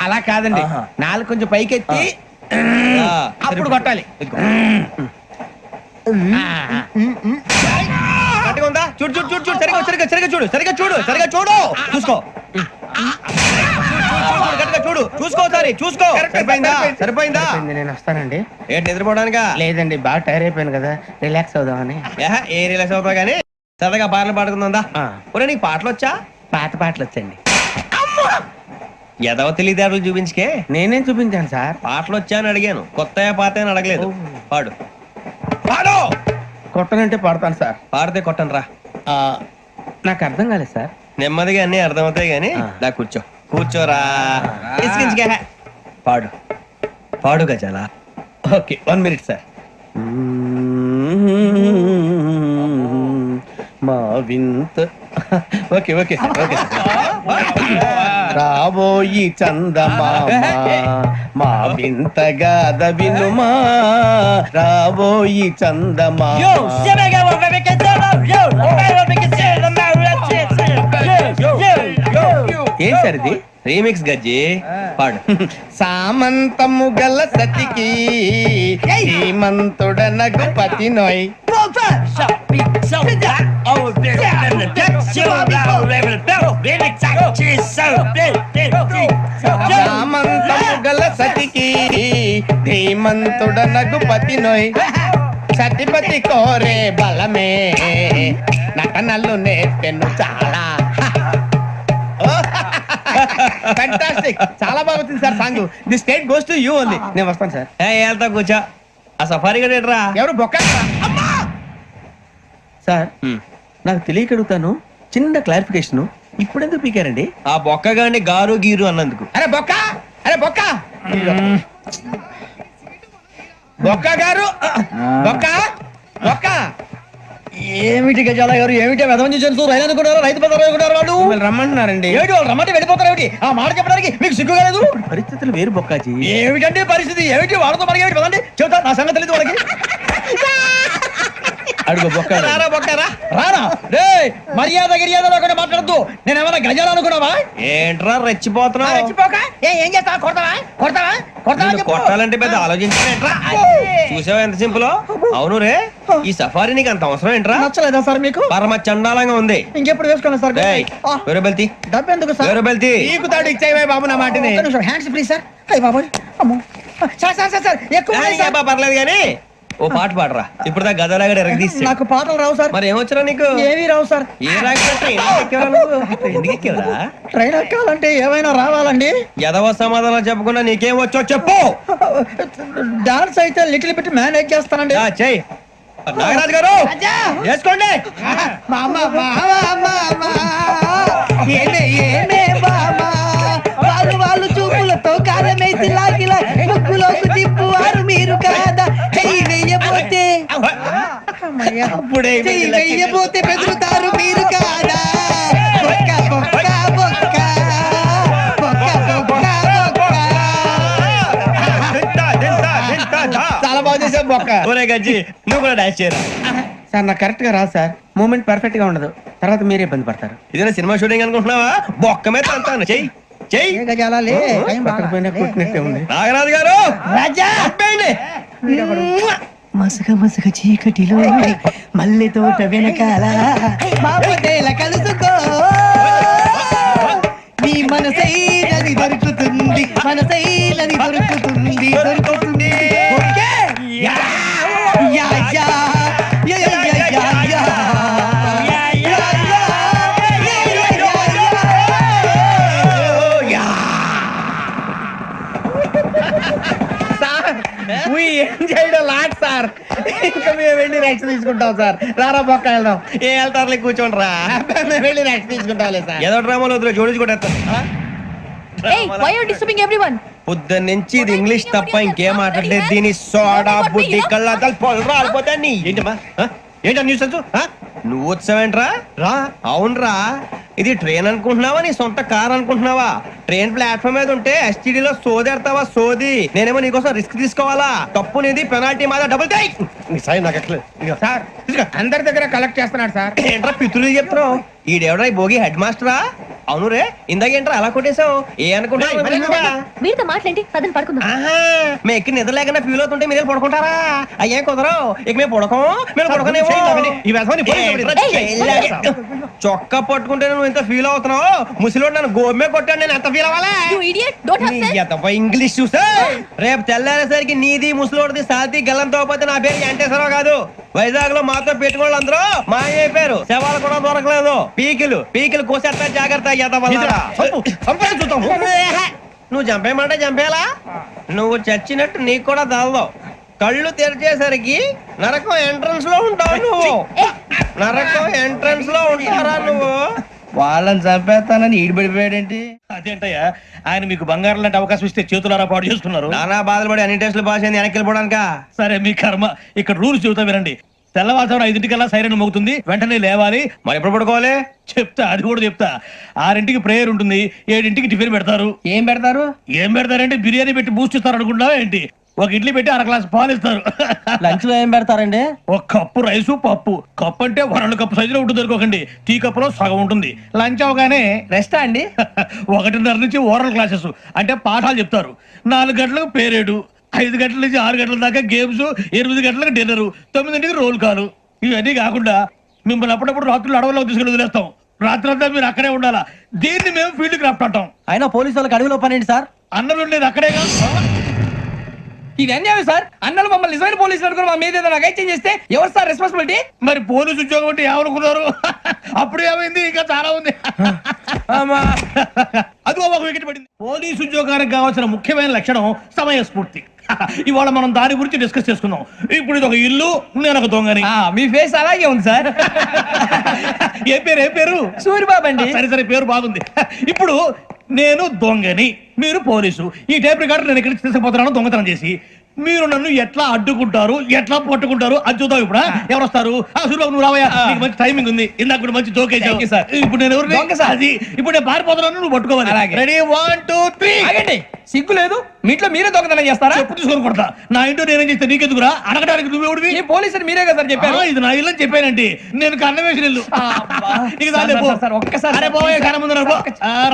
అలా కాదండి, నాలుగు కొంచెం పైకెత్తి అప్పుడు కొట్టాలి. కరెక్ట్గా ఉందా? చూడు చూడు చూడు చూడు సరిగా సరిగా సరిగా చూడు సరిగా చూడు సరిగా చూడు చూసుకో చూడు చూసుకో ఒకసారి చూసుకో. సరిపోయిందా? సరిపోయిందా? నేను వస్తానండి. ఏంటి నిద్రపోవడానికా? లేదండి బాగా టైర్ అయిపోయాను కదా, రిలాక్స్ అవుదామని. ఏ రిలాక్స్ అవుతావు కానీ సరదాగా పాటలు పాడుకుందా? ఒరే నీకు పాటలు వచ్చా? పాత పాటలు వచ్చండి. ఎదవ తెలివితేటలు చూపించుకే. నేనేం చూపించాను సార్? పాటలు వచ్చా అని అడిగాను, కొత్త పాత అని అడగలేదు. పాడు పాడు. కొట్టనంటే పడతాను సార్. పాడితే కొట్టను రా. నాకు అర్థం కాలేదు సార్. నెమ్మదిగా అన్ని అర్థమవుతాయి గానీ దా కూర్చో కూర్చోరా. ఇసుకించుకే. పాడు పాడు గజాల. Okay 1 minute sir. మా వింత ఓకే ఓకే సార్ ఓకే రాబోయి చందమామ మా వింతగా వినుమా రాబోయి చందమామ. ఏం సార్ ఇది? రీమిక్స్ గజ్జి పాడు. సామంతము గల సతికి హేమంతుడనగు పతి నోయ్. సామంతము గల సతికి ధీమంతుడనగు పతి నోయ్. సతిపతి కోరే బలమే నటనలు నేర్పెను చాలా. ఫ్యాంటాస్టిక్, చాలా బాగా వచ్చింది sir song. The state goes to you only. నేను వస్తాను సార్. వెళ్తా కూర్చో. ఆ సఫారీ గడేట్రా ఎవరు బొక్క సార్? నాకు తెలియక అడుగుతాను, చిన్న క్లారిఫికేషన్. ఇప్పుడు ఎందుకు పీకారండి? ఆ బొక్క గాని గారు గీరు అన్నందుకు. అరే బొక్క, అరే బొక్క, బొక్క గారు, బొక్క బొక్క. ఏమిటి గజాల గారు, ఏమిటి వెదవం చూసారు? రైలు అనుకున్నారు, రైతు బజార్ అనుకున్నారు. వాళ్ళు రమ్మంటున్నారండి. ఏమిటి వాళ్ళు రమ్మంటే వెళ్ళిపోతారు? ఏమిటి ఆ మాట చెప్పడానికి మీకు సిగ్గు కాలేదు? పరిస్థితులు వేరు బొక్కాజీ. ఏమిటంటే పరిస్థితి ఏమిటి? వాళ్ళతో మనకి ఏమిటి పదండి చెబుతా, నా సంగతి తెలియదు వాళ్ళకి. అడుగు బొక్క బొక్కరా రానా రే, మర్యాద గిర్యాద లేకుండా మాట్లాడద్దు. నేను ఏమైనా గజాలు అనుకున్నావా? ఏంట్రా రెచ్చిపోతున్నావు? ఏం చేస్తావా? కొడతావా కొడతావా నిన్ను కొట్టాలంటే పెద్ద ఆలోచించా. చూసావా ఎంత సింపుల్? అవును రే, ఈ సఫారీ నీకు అంత అవసరం ఏంట్రా? నచ్చలేదా సార్ మీకు? పరమ చండాలంగా ఉంది. ఇంకెప్పుడు వేసుకోండి సార్. వేరే బెల్తి డబ్బు ఎందుకు సార్? వేరే బెల్తి నీకు తాడు ఇచ్చాయి బాబు నా మాటని. Hands free sir. అయ్యి బాబోయ్, అమ్మో సార్ సార్ సార్ సార్ ఎక్కువ ఉన్నాయి సార్. పర్లేదు కానీ ఓ పాట పాడరా. ఇప్పుడు దా గదలాగడ ఎరగదీసి. నాకు పాటలు రావు సార్. మరి ఏమొచ్చరా నీకు? ఏమీ రావు సార్. ఏ ఎందుకు ఎక్కేవరా? ట్రైన్ ఎక్కాలంటే ఏమైనా రావాలండి. ఎదవ సమాధానం చెప్పకుండా నీకేం వచ్చో చెప్పు. డాన్స్ అయితే లిటిల్ బిట్ మేనేజ్ చేస్తానండి. చెయ్యి నాగరాజు గారు చేసుకోండి. వాళ్ళు చూపులతో కారమేసి లాగిలా ముక్కులోకి తిప్పువారు మీరు కాదా? చెయ్యి వెయ్యబోతే చెయ్యి వెయ్యబోతే బెదురుతారు మీరు కాదా? బొక్క బొక్క బొక్క బొక్క బొక్క బొక్క. చాలా బాగా చేసావు బొక్క. ఒరే గజ్జి నువ్వు కూడా డాన్స్ చేయరా. సార్ నాకు కరెక్ట్ గా రాదు సార్. మూమెంట్ పర్ఫెక్ట్ గా ఉండదు, తర్వాత మీరే ఇబ్బంది పడతారు. ఇదేనా సినిమా షూటింగ్ అనుకుంటున్నావా? బొక్క మీద అంటాను చెయ్యి. చెయ్యి కొట్టినట్టే ఉంది. నాగరాజు గారు రాజా చంపేయండి. మసక మసక చీకటిలో మల్లె తోట వెనకాల బాపతేల కలుసుకో నీ మనసైనది దొరుకుతుంది మనసైనది దొరుకుతుంది దొరుకుతుంది okay? Yeah, yeah, yeah, yeah, yeah, yeah, yeah, yeah. Yeah, yeah, yeah, yeah, yeah, yeah, yeah. We enjoyed a lot, sir. ఇంకా మేము వెళ్ళి రెస్ట్ తీసుకుంటాం సార్. రారా పక్క వెళ్దాం. ఏ వెళ్తారులే కూర్చోండి రా. మేము వెళ్ళి రెస్ట్ తీసుకుంటాంలే సార్. ఏదో డ్రామాలో వద్దు జోడించుకుంటా. Hey, why are you disturbing everyone? పొద్దున్న నుంచి ఇది ఇంగ్లీష్ తప్ప ఇంకేం మాట్లాడలేదు. దీని సోడా బుద్ధి కళ్ళ పొలు రాలిపోతాన్ని. ఏంటమ్మా ఏంటా న్యూస్ నువ్వు వచ్చావేంట్రా? రా. అవునరా, ఇది ట్రైన్ అనుకుంటున్నావా నీ సొంత కార్ అనుకుంటున్నావా? ట్రైన్ ప్లాట్ఫామ్ మీద ఉంటే ఎస్టీడీలో సోదేడతావా సోది? నేనేమో నీకోసం రిస్క్ తీసుకోవాలా? తప్పు నీది, పెనాల్టీ మాదా, డబుల్ టై. సాయి నాకు ఎట్లా సార్ అందరి దగ్గర కలెక్ట్ చేస్తున్నాడు సార్. ఏంట్రా పితులు చెప్తున్నావు? ఈడెవడ్రా ఈ భోగి హెడ్ మాస్టరా? అవును రే, ఇందాకేంట్రా అలా కొట్టేశావు? ఏ అనుకుంటున్నావు? వీరితో మాట్లాడి పదని పడుకుందాం. మేము ఎక్కి నిద్ర లేకుండా ఫీల్ అవుతుంటే మీరు పడుకుంటారా? అయ్యే కుదరవు. ఇక మేము పడకం, మేము పడకనేమో. చొక్కా పట్టుకుంటే నువ్వు ఎంత ఫీల్ అవుతున్నావు? ముసలివాడు నన్ను గోమే కొట్టాడు, నేను ఎంత ఫీల్ అవ్వాలా? You idiot, don't have sense. English చూసా రేపు తెల్లారేసరికి నీది ముసలివాడిది సాతి గల్లంతో పోతే నా పేరు వెంకటేశ్వరరావు కాదు. వైజాగ్ లో మాతో పెట్టుకోవాలి అందరూ మాయైపోయారు. శవాలు కూడా దొరకలేదు. పీకిలు కోసేస్తా జాగ్రత్త. నువ్వు చంపేయమంటే చంపేలా? నువ్వు చచ్చినట్టు నీకు కూడా తగదు. కళ్ళు తెరిచేసరికి నరకం ఎంట్రన్స్ లో ఉంటావు నువ్వు. నరకం ఎంట్రన్స్ లో ఉంటారా నువ్వు? వాళ్ళని చంపేస్తానని ఈడిపడిపోయాడేంటి? అదేంటయ్యా, ఆయన మీకు బంగారం లాంటి అవకాశం ఇస్తే చేతులారా పాటు చేసుకున్నారు. నానా బాధలు పడి అన్ని టెస్టులు పాస్ అయింది, వెనక్కి వెళ్ళిపోవడానికా? సరే మీ కర్మ. ఇక్కడ రూల్స్ చెబుతా వినండి. తెల్లవారుజామున 5:00కల్లా సైరన్ మోగుతుంది, వెంటనే లేవాలి. మరి ఎప్పుడు పడుకోవాలి? చెప్తా, అది కూడా చెప్తా. 6ంటికి ప్రేయర్ ఉంటుంది, 7ంటికి టిఫిన్ పెడతారు. ఏం పెడతారు? ఏం పెడతారంటే బిర్యానీ పెట్టి బూస్ట్ ఇస్తారు అనుకుంటావా ఏంటి? ఒక ఇడ్లీ పెట్టి 1/2 గ్లాస్ పాలు ఇస్తారు. లంచ్ లో ఏం పెడతారండి? ఒక కప్పు రైసు పప్పు. కప్పు అంటే 2 కప్పు సైజులో ఉంటుంది అనుకోకండి. టీ కప్పులో సగం ఉంటుంది. లంచ్ అవగానే రెస్టా అండి? 1:30 నుంచి ఓరల్ క్లాసెస్ అంటే పాఠాలు చెప్తారు. 4 గంటలకు పేరేడు, 5 గంటల నుంచి 6 గంటల దాకా గేమ్స్, 8 గంటలకు డిన్నర్, 9ంటికి రోల్ కాలు. ఇవన్నీ కాకుండా మిమ్మల్ని అప్పుడప్పుడు రాత్రులు అడవుల్లో తీసుకుని వదిలేస్తాం. రాత్రి అంతా మీరు అక్కడే ఉండాలా. దీన్ని మేము ఫీల్డ్ క్రాఫ్ట్ అంటాం. అయినా పోలీసు వాళ్ళకి అడవిలో పని ఏంటి సార్? అన్నలు ఉండేది అక్కడే కాదు. ఇది అన్యాయం సార్. అన్నలు మమ్మల్ని నిజమైన పోలీసులు అనుకుని మా మీద ఏదైనా నగైత్యం చేస్తే ఎవరు సార్ రెస్పాన్సిబిలిటీ? మరి పోలీసు ఉద్యోగం అంటే ఏమనుకున్నారు? అప్పుడు ఏమైంది? ఇంకా చాలా ఉంది. అది ఒక వికెట్ పడింది. పోలీసు ఉద్యోగానికి కావాల్సిన ముఖ్యమైన లక్షణం సమయస్ఫూర్తి. ఇవాళ మనం దాని గురించి డిస్కస్ చేసుకుందాం. ఇప్పుడు ఇది ఒక ఇల్లు, నేను ఒక దొంగని. మీ ఫేస్ అలాగే ఉంది సార్. ఏ పేరు? సూరిబాబు అండి. సరే పేరు బాగుంది. ఇప్పుడు నేను దొంగని, మీరు పోలీసు. ఈ టైప్ రికార్డు నేను ఎక్కడికి తీసుకుపోతున్నాను దొంగతనం చేసి. మీరు నన్ను ఎట్లా అడ్డుకుంటారు, ఎట్లా పట్టుకుంటారు అది చూద్దాం. ఇప్పుడు ఎవరు వస్తారు? సూరిబాబు నువ్వు రావయ్యా, నీకు మంచి టైమింగ్ ఉంది. ఇందాక కూడా మంచి జోక్ వేసావు సార్. ఇప్పుడు నేను ఎవరు? అది ఇప్పుడు నేను పారిపోతున్నాను, నువ్వు పట్టుకోవాలి. రెడీ 1 2 3. ఆగండి, సిగ్గు లేదు? మీ ఇంట్లో మీరే దొంగతనం చేస్తారా? ఎప్పుడు తీసుకొని కొడతా. నా ఇంట్లో నేనేం చేస్తే నీకెందుకురా? అడగడానికి నువ్వెవడివి? ఈ పోలీసులు మీరే కదా సార్ చెప్పారు. ఇది నా ఇల్లు అని చెప్పానండి. నేను కన్న వేసిన ఇల్లు. ఒక్కసారి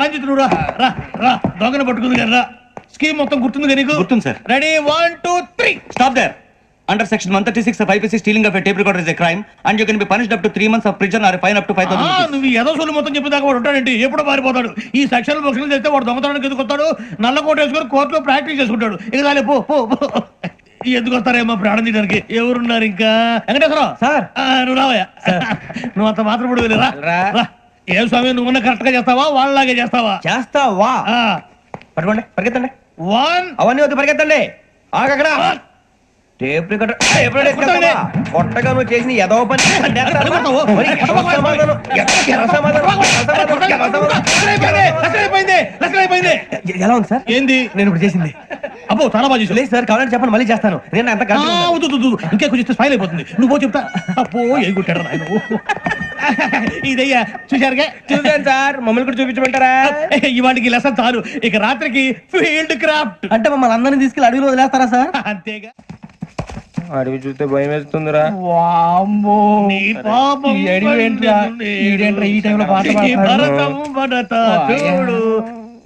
రంజిత్ నువ్వు రా, దొంగను పట్టుకుంది కదా. స్కీమ్ మొత్తం గుర్తుంది నీకు? గుర్తుంది sir. Ready 1 2 3. Stop there. Under section 136 of IPC, stealing of a tape recorder is a crime and you can be punished up to 3 months of prison or a fine up to 5,000 rupees. నువ్వు ఏదో సొల్లు మొత్తం చెప్పేదాకా వాడు ఉంటాడండి. ఎప్పుడు పారిపోతాడు. ఈ సెక్షన్ బుక్స్లు చేస్తే వాడు దొంగతనానికి ఎందుకు వస్తాడు? నల్ల కోట వేసుకొని కోర్టులో ప్రాక్టీస్ చేసుకుంటాడు. ఇక చాలే పో. ఎందుకు వస్తారేమో ప్రాణం తీయడానికి. ఎవరున్నారు ఇంకా? వెంకటేశ్వరరావు సార్, నువ్వు రావయ్యా. నువ్వు అంత మాత్రం ఇప్పుడు వెళ్ళి రా. ఏం స్వామి, నువ్వు కరెక్ట్ గా చేస్తావా వాళ్ళలాగే చేస్తావా? పట్టుకోండి, పరిగెత్తండి. 1 అవన్నీ వద్దు, పరిగెత్తండి. ఆగక్కడ టేప్ రికార్డర్ కొట్టగా నువ్వు చేసిన ఎదవ పని. ఎలా ఉంది సార్? ఏంది నేను ఇప్పుడు చేసింది? అబ్బో చాలా బాగా చేసి. లేదు సార్, కావాలంటే చెప్పండి, మళ్ళీ చేస్తాను. నేను అంత ఇంకా కొంచెం స్మైల్ అయిపోతుంది. నువ్వు చెప్తా. అప్పో ఏ కొట్టాడు నాయన. ఇదయ్యా చూశారుగా? చూసాను సార్, మమ్మల్ని కూడా చూపించమంటారా? ఇవాటికి లెసన్ చాలు. ఇక రాత్రికి ఫీల్డ్ క్రాఫ్ట్. అంటే మమ్మల్ని అందరినీ తీసుకెళ్ళి అడవిలో వదిలేస్తారా సార్? అంతేగా. అడవి చూస్తే భయం వేస్తుందిరా. నీ పాపం ఈ టైంలో పాట భరతం భరత చూడు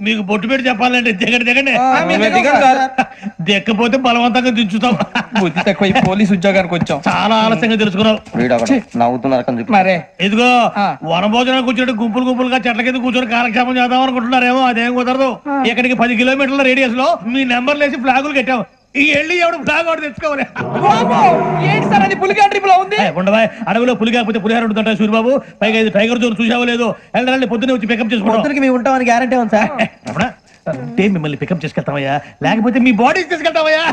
మీకు బొట్టు పెట్టి చెప్పాలంటే దిగండి దిక్కపోతే బలవంతంగా దించుతాం. బుద్ధి తక్కువ పోలీస్ ఉద్యోగానికి వచ్చాం. చాలా ఆలస్యంగా తెలుసుకున్నావు. మరే ఇదిగో వనభోజనానికి కూర్చొని గుంపులుగా చెట్ల కింద కూర్చొని కాలక్షేపం చేద్దాం అనుకుంటున్నారేమో. అదేం కుదరదు. ఇక్కడికి 10 కిలోమీటర్ల రేడియస్ లో మీ నెంబర్లు వేసి ఫ్లాగులు కట్టాం. ఈ వెళ్ళి ఎవడు ఫ్లాగ్ ఒకటి తెచ్చుకోవాలి. ఏంటి సార్ అది పులిగా ట్రిప్ లో ఉంది? ఉండవా, అడవిలో పులి కాకపోతే పులిహార ఉంటుంటా సూర్యబాబు. పైగా ఇది టైగర్ జోన్ చూసావో లేదో. వెళ్ళాలి పొద్దున్నే వచ్చి పికప్ చేసుకుంటాం. మేము ఉంటామని గ్యారంటీ ఉంది సార్. అంటే మిమ్మల్ని పికప్ చేసుకెళ్తామయ్యా, లేకపోతే మీ బాడీ తీసుకెళ్తామయ్యా.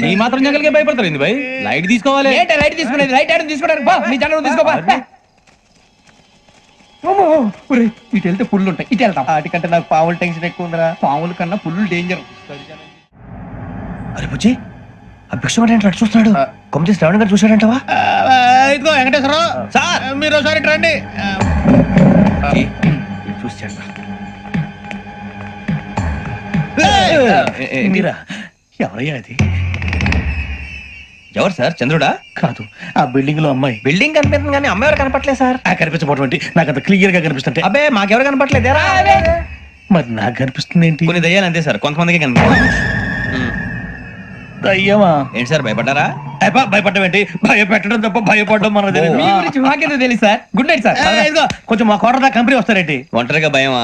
నీ మాత్రం జంగల్కే భయపడతారు ఏంది భయ్? లైట్ తీసుకోవాలి. ఏంటి లైట్ తీసుకునేది? లైట్ ఆడని తీసుకోవడానికి బా మీ జంగల్ తీసుకోబా. ఇటు వెళ్తే పుల్లు ఉంటాయి, ఇటు వెళ్తాం. వాటికంటే నాకు పావులు టెన్షన్ ఎక్కువ ఉందిరా. పాముల కన్నా పుల్లు డేంజర్. అరే బుజ్జి, ఆ భిక్షం అంటే చూస్తున్నాడు. కొమ్మ చేసి శ్రావణ్ గారు చూసాడంటవా? ఇదిగో వెంకటేశ్వరరావు సార్, మీరు ఒకసారి ఇటు రండి. చూసాడు. మీరా? ఎవరయ్యా అది? ఎవరు సార్? చంద్రుడా? కాదు, ఆ బిల్డింగ్ లో అమ్మాయి. బిల్డింగ్ కనిపిస్తుంది కానీ అమ్మాయి ఎవరు కనపట్లేదు సార్. కనిపించబోటువంటి నాకు అంత క్లియర్ గా కనిపిస్తుంటే. అబ్బే మాకెవరు కనపట్లేదేరా? మరి నాకు కనిపిస్తుంది ఏంటి? కొన్ని దయ్యాలు అంతే సార్, కొంతమందికి కనిపిస్తుంది. అయ్యమా ఏంటి సార్ భయపడ్డారా? భయపడడం ఏంటి? భయపెట్టడం తప్ప భయపడడం మనకు తెలియదు. మీ గురించి మాకేదో తెలుసు సార్. Good night sir. ఇదిగో కొంచెం మా కోట కంపెనీ వస్తారేంటి? ఒంటరిగా భయమా?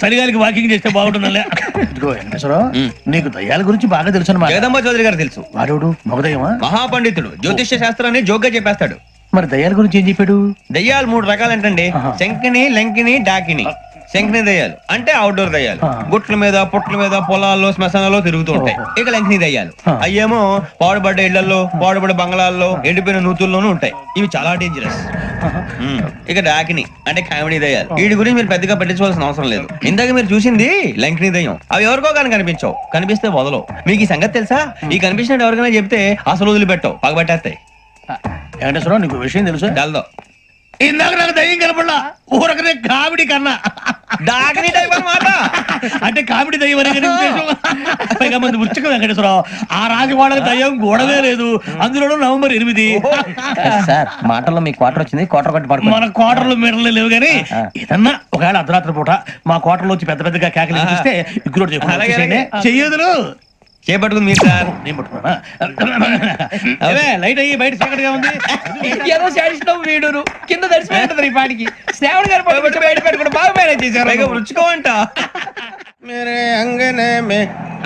చలిగాలికి వాకింగ్ చేస్తే బాగుంటుందిలే. ఇదిగో వెంకటేశ్వరరావు, నీకు దయ్యాల గురించి బాగా తెలుసు అన్నమాట. జగదంబ చౌదరి గారు తెలుసు. వాడు మగదయ్యమా? మహాపండితుడు, జ్యోతిష్య శాస్త్రాన్ని జోగ్గా చెప్పేస్తాడు. మరి దయ్యాల గురించి ఏం చెప్పాడు? దయ్యాలు 3 రకాలంటండి. శంకిని, లంకిని, డాకిని. శంకిని దయ్యాలు అంటే అవుట్డోర్ దయ్యాలు, గుట్ల మీద పుట్ల మీద పొలాల్లో శ్మశానాల్లో తిరుగుతూ ఉంటాయి. ఇక లంకిని దయ్యాలు అయ్యేమో పాడుబడ్డ ఇళ్లలో, పాడుబడ్డ బంగ్లాల్లో, ఎండిపోయిన నూతుల్లోనూ ఉంటాయి. ఇవి చాలా డేంజరస్. ఇక డాకిని అంటే కామెడీ దయ్యాలు. వీటి గురించి మీరు పెద్దగా పట్టించుకోవాల్సిన అవసరం లేదు. ఇందాక మీరు చూసింది లంకిని దయ్యం. అవి ఎవరికో కానీ కనిపించవు, కనిపిస్తే వదలవు. మీకు ఈ సంగతి తెలుసా? ఈ కనిపించినట్టు ఎవరికైనా చెప్తే అసలు వదిలిపెట్టవు, పగబట్టేస్తాయి. వెంకటేశ్వరరావు, నీకు విషయం తెలుసు? డల్దో ఇందాక నాకు దయ్యం కనపడలా, ఊరకనే కామెడీ కన్నా డాకిని టైప్ అన్నమాట. అంటే కామెడీ దయ్యం అనే ఉద్దేశం. పైగా మంది ఉచ్చకం వెంకటేశ్వరరావు. ఆ రాజవాడకి దయ్యం గోడవే లేదు, అందులోనూ నవంబర్ 8. సార్ మాటల్లో మీ క్వార్టర్ వచ్చింది, క్వార్టర్ కొట్టి పడుకో. మన క్వార్టర్లు మీటర్లు లేవు కానీ ఏదన్నా ఒకవేళ అర్ధరాత్రి పూట మా క్వార్టర్లో వచ్చి పెద్ద పెద్దగా కేకలు ఇస్తే ఇగ్గురు చెయ్యదులు చేపట్టుకుంది మీరు సార్. నేను పట్టుకున్నా లైట్ అయ్యి బయట చీకటిగా ఉంది. ఏదో శాడిస్తాం వీడును కింద దర్శనం ఈ పాటికి. శ్రావణ్ గారు పట్టుబట్టి బయట పెట్టుకుంటే బాగా మేనేజ్ చేశారు. రుచుకోమంట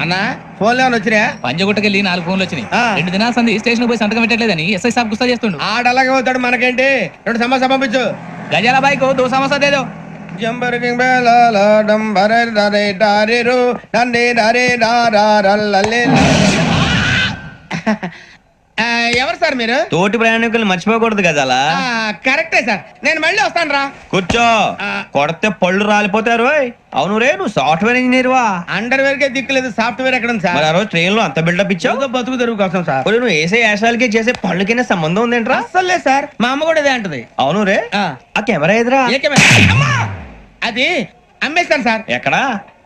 అన్నా ఫోన్ లేవని వచ్చినా? పంజగుట్టకెళ్ళి 4 ఫోన్లు వచ్చినాయి. 2 దినాల సంది స్టేషన్ పోయి సంతకం పెట్టలేదని ఎస్ఐ సాబ్ గుస్తా చేస్తుండు. ఆడలాగే పోతాడు, మనకేంటి? 2 సమస్య పంపించు. గజాల బైక్ 2 సమస్య దేదో. ఎవరు సార్ మీరు? తోటి ప్రయాణికులు మర్చిపోకూడదు గజాల. కరెక్టే సార్, నేను మళ్ళీ వస్తాను రా. కూర్చో, కొడితే పళ్ళు రాలిపోతారు. అవును రే, నువ్వు సాఫ్ట్వేర్ ఇంజనీర్ వా? అండర్వేర్ కే దిక్కులేదు, సాఫ్ట్వేర్ ఎక్కడ ఉంది సార్? మరి ఆ రోజు ట్రైన్ లో అంత బిల్డప్ ఇచ్చావు. బతుకు తెరువు కోసం సార్. నువ్వు వేసే యాశాలకి చేసే పళ్ళకైనా సంబంధం ఉందేంట్రా? అస్సలు లేదు సార్, మా అమ్మ కూడా అదే అంటది. అవును రే, ఆ కెమెరా ఎదురా? అది అమ్మేస్తాను సార్. ఎక్కడా?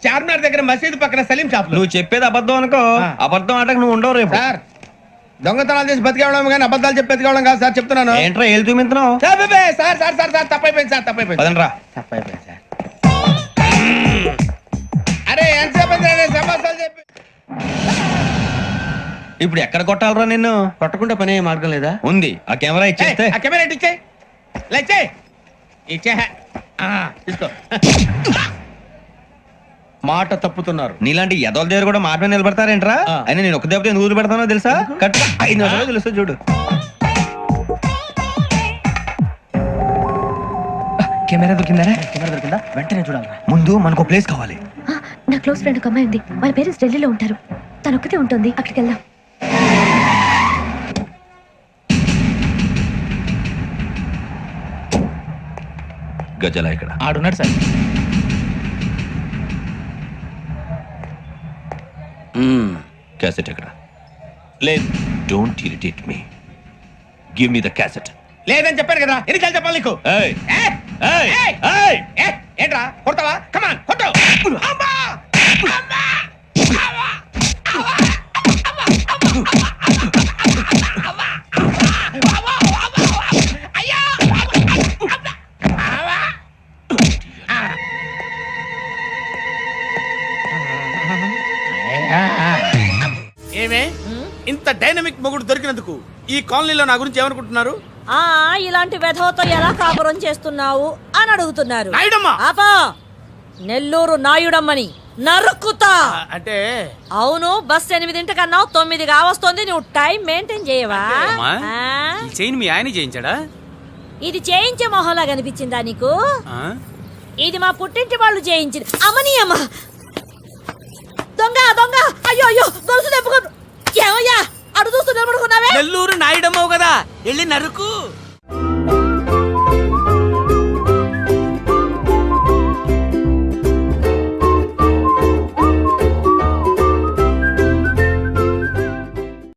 చార్మినార్ దగ్గర మసీదు పక్కన సలీం షాప్. నువ్వు చెప్పేది అబద్ధం అనుకో, అబద్ధం ఆటకు నువ్వు ఉండవు రేపు. సార్ దొంగతనాలు చేసి బతికేవడం కానీ అబద్ధాలు చెప్పి బతికేవడం కాదు సార్, చెప్తున్నాను. ఏంట్రా ఏళ్ళు చూపించినావు? సార్ సార్ సార్ సార్ తప్పైపోయింది సార్, తప్పైపోయింది. పదండ్రా. తప్పైపోయింది సార్. అరే ఎంతసేపు సమాసాలు చెప్పి ఇప్పుడు ఎక్కడ కొట్టాలరా నిన్ను? కొట్టకుండా పనే మార్గం లేదా? ఉంది, ఆ కెమెరా ఇచ్చేస్తే. ఆ కెమెరా ఇచ్చే ఇచ్చే ఇచ్చే తీసుకో. మాట తప్పుతున్నారు. నీలాంటి ఎదల దగ్గర కూడా మాట మీద నిలబడతారేంట్రా? అయినా నేను ఒక దెబ్బతో ఎందుకు పెడతానో తెలుసా? కట్ 5 నిమిషాలు తెలుస్తా చూడు. కెమెరా దొరికిందా? వెంటనే చూడాలి. ముందు మనకు ప్లేస్ కావాలి. నా క్లోజ్ ఫ్రెండ్ ఒక అమ్మాయి ఉంది, వాళ్ళ పేరెంట్స్ ఢిల్లీలో ఉంటారు. తను ఒక్కతే ఉంటుంది, అక్కడికి వెళ్దాం. గజల ఇక్కడ ఆడున్నాడు సార్. క్యాసెట్ ఎక్కడ? లేదు, don't irritate me, give me the cassette. లేదని చెప్పాను కదా, ఎన్నిసార్లు చెప్పాలి నీకు? ఏంట్రా కొడతావా? కమాన్ కొట్టు. ఇంత డైనమిక్ మొగుడు దొరికినందుకు ఈ కాలనీలో నా గురించి ఏమనుకుంటున్నారు? ఇలాంటి వెధవతో ఎలా కాపురం చేస్తున్నావు అని అడుగుతున్నారు. నాయుడమ్మ! ఆపా, నెల్లూరు నాయుడమ్మని నరుక్కుతా. అంటే అవును, బస్ 8:00 9 కావస్తుంది. నువ్వు టైం మెయింటైన్ చేయవా? ఈ చైన్ మీ ఆయన చేయించాడా? ఇది చేయించే మొహంలా కనిపించిందా నీకు? ఇది మా పుట్టింటి వాళ్ళు చేయించింది. అమ్మని అమ్మ, దొంగ దొంగ! అయ్యో అయ్యో, గొలుసు తెప్పుకో. ఏమయ్యా అడు చూస్తూ నిలబడుకున్నావే? నెల్లూరు నాయుడమ్మవు కదా, వెళ్ళి నరుకు.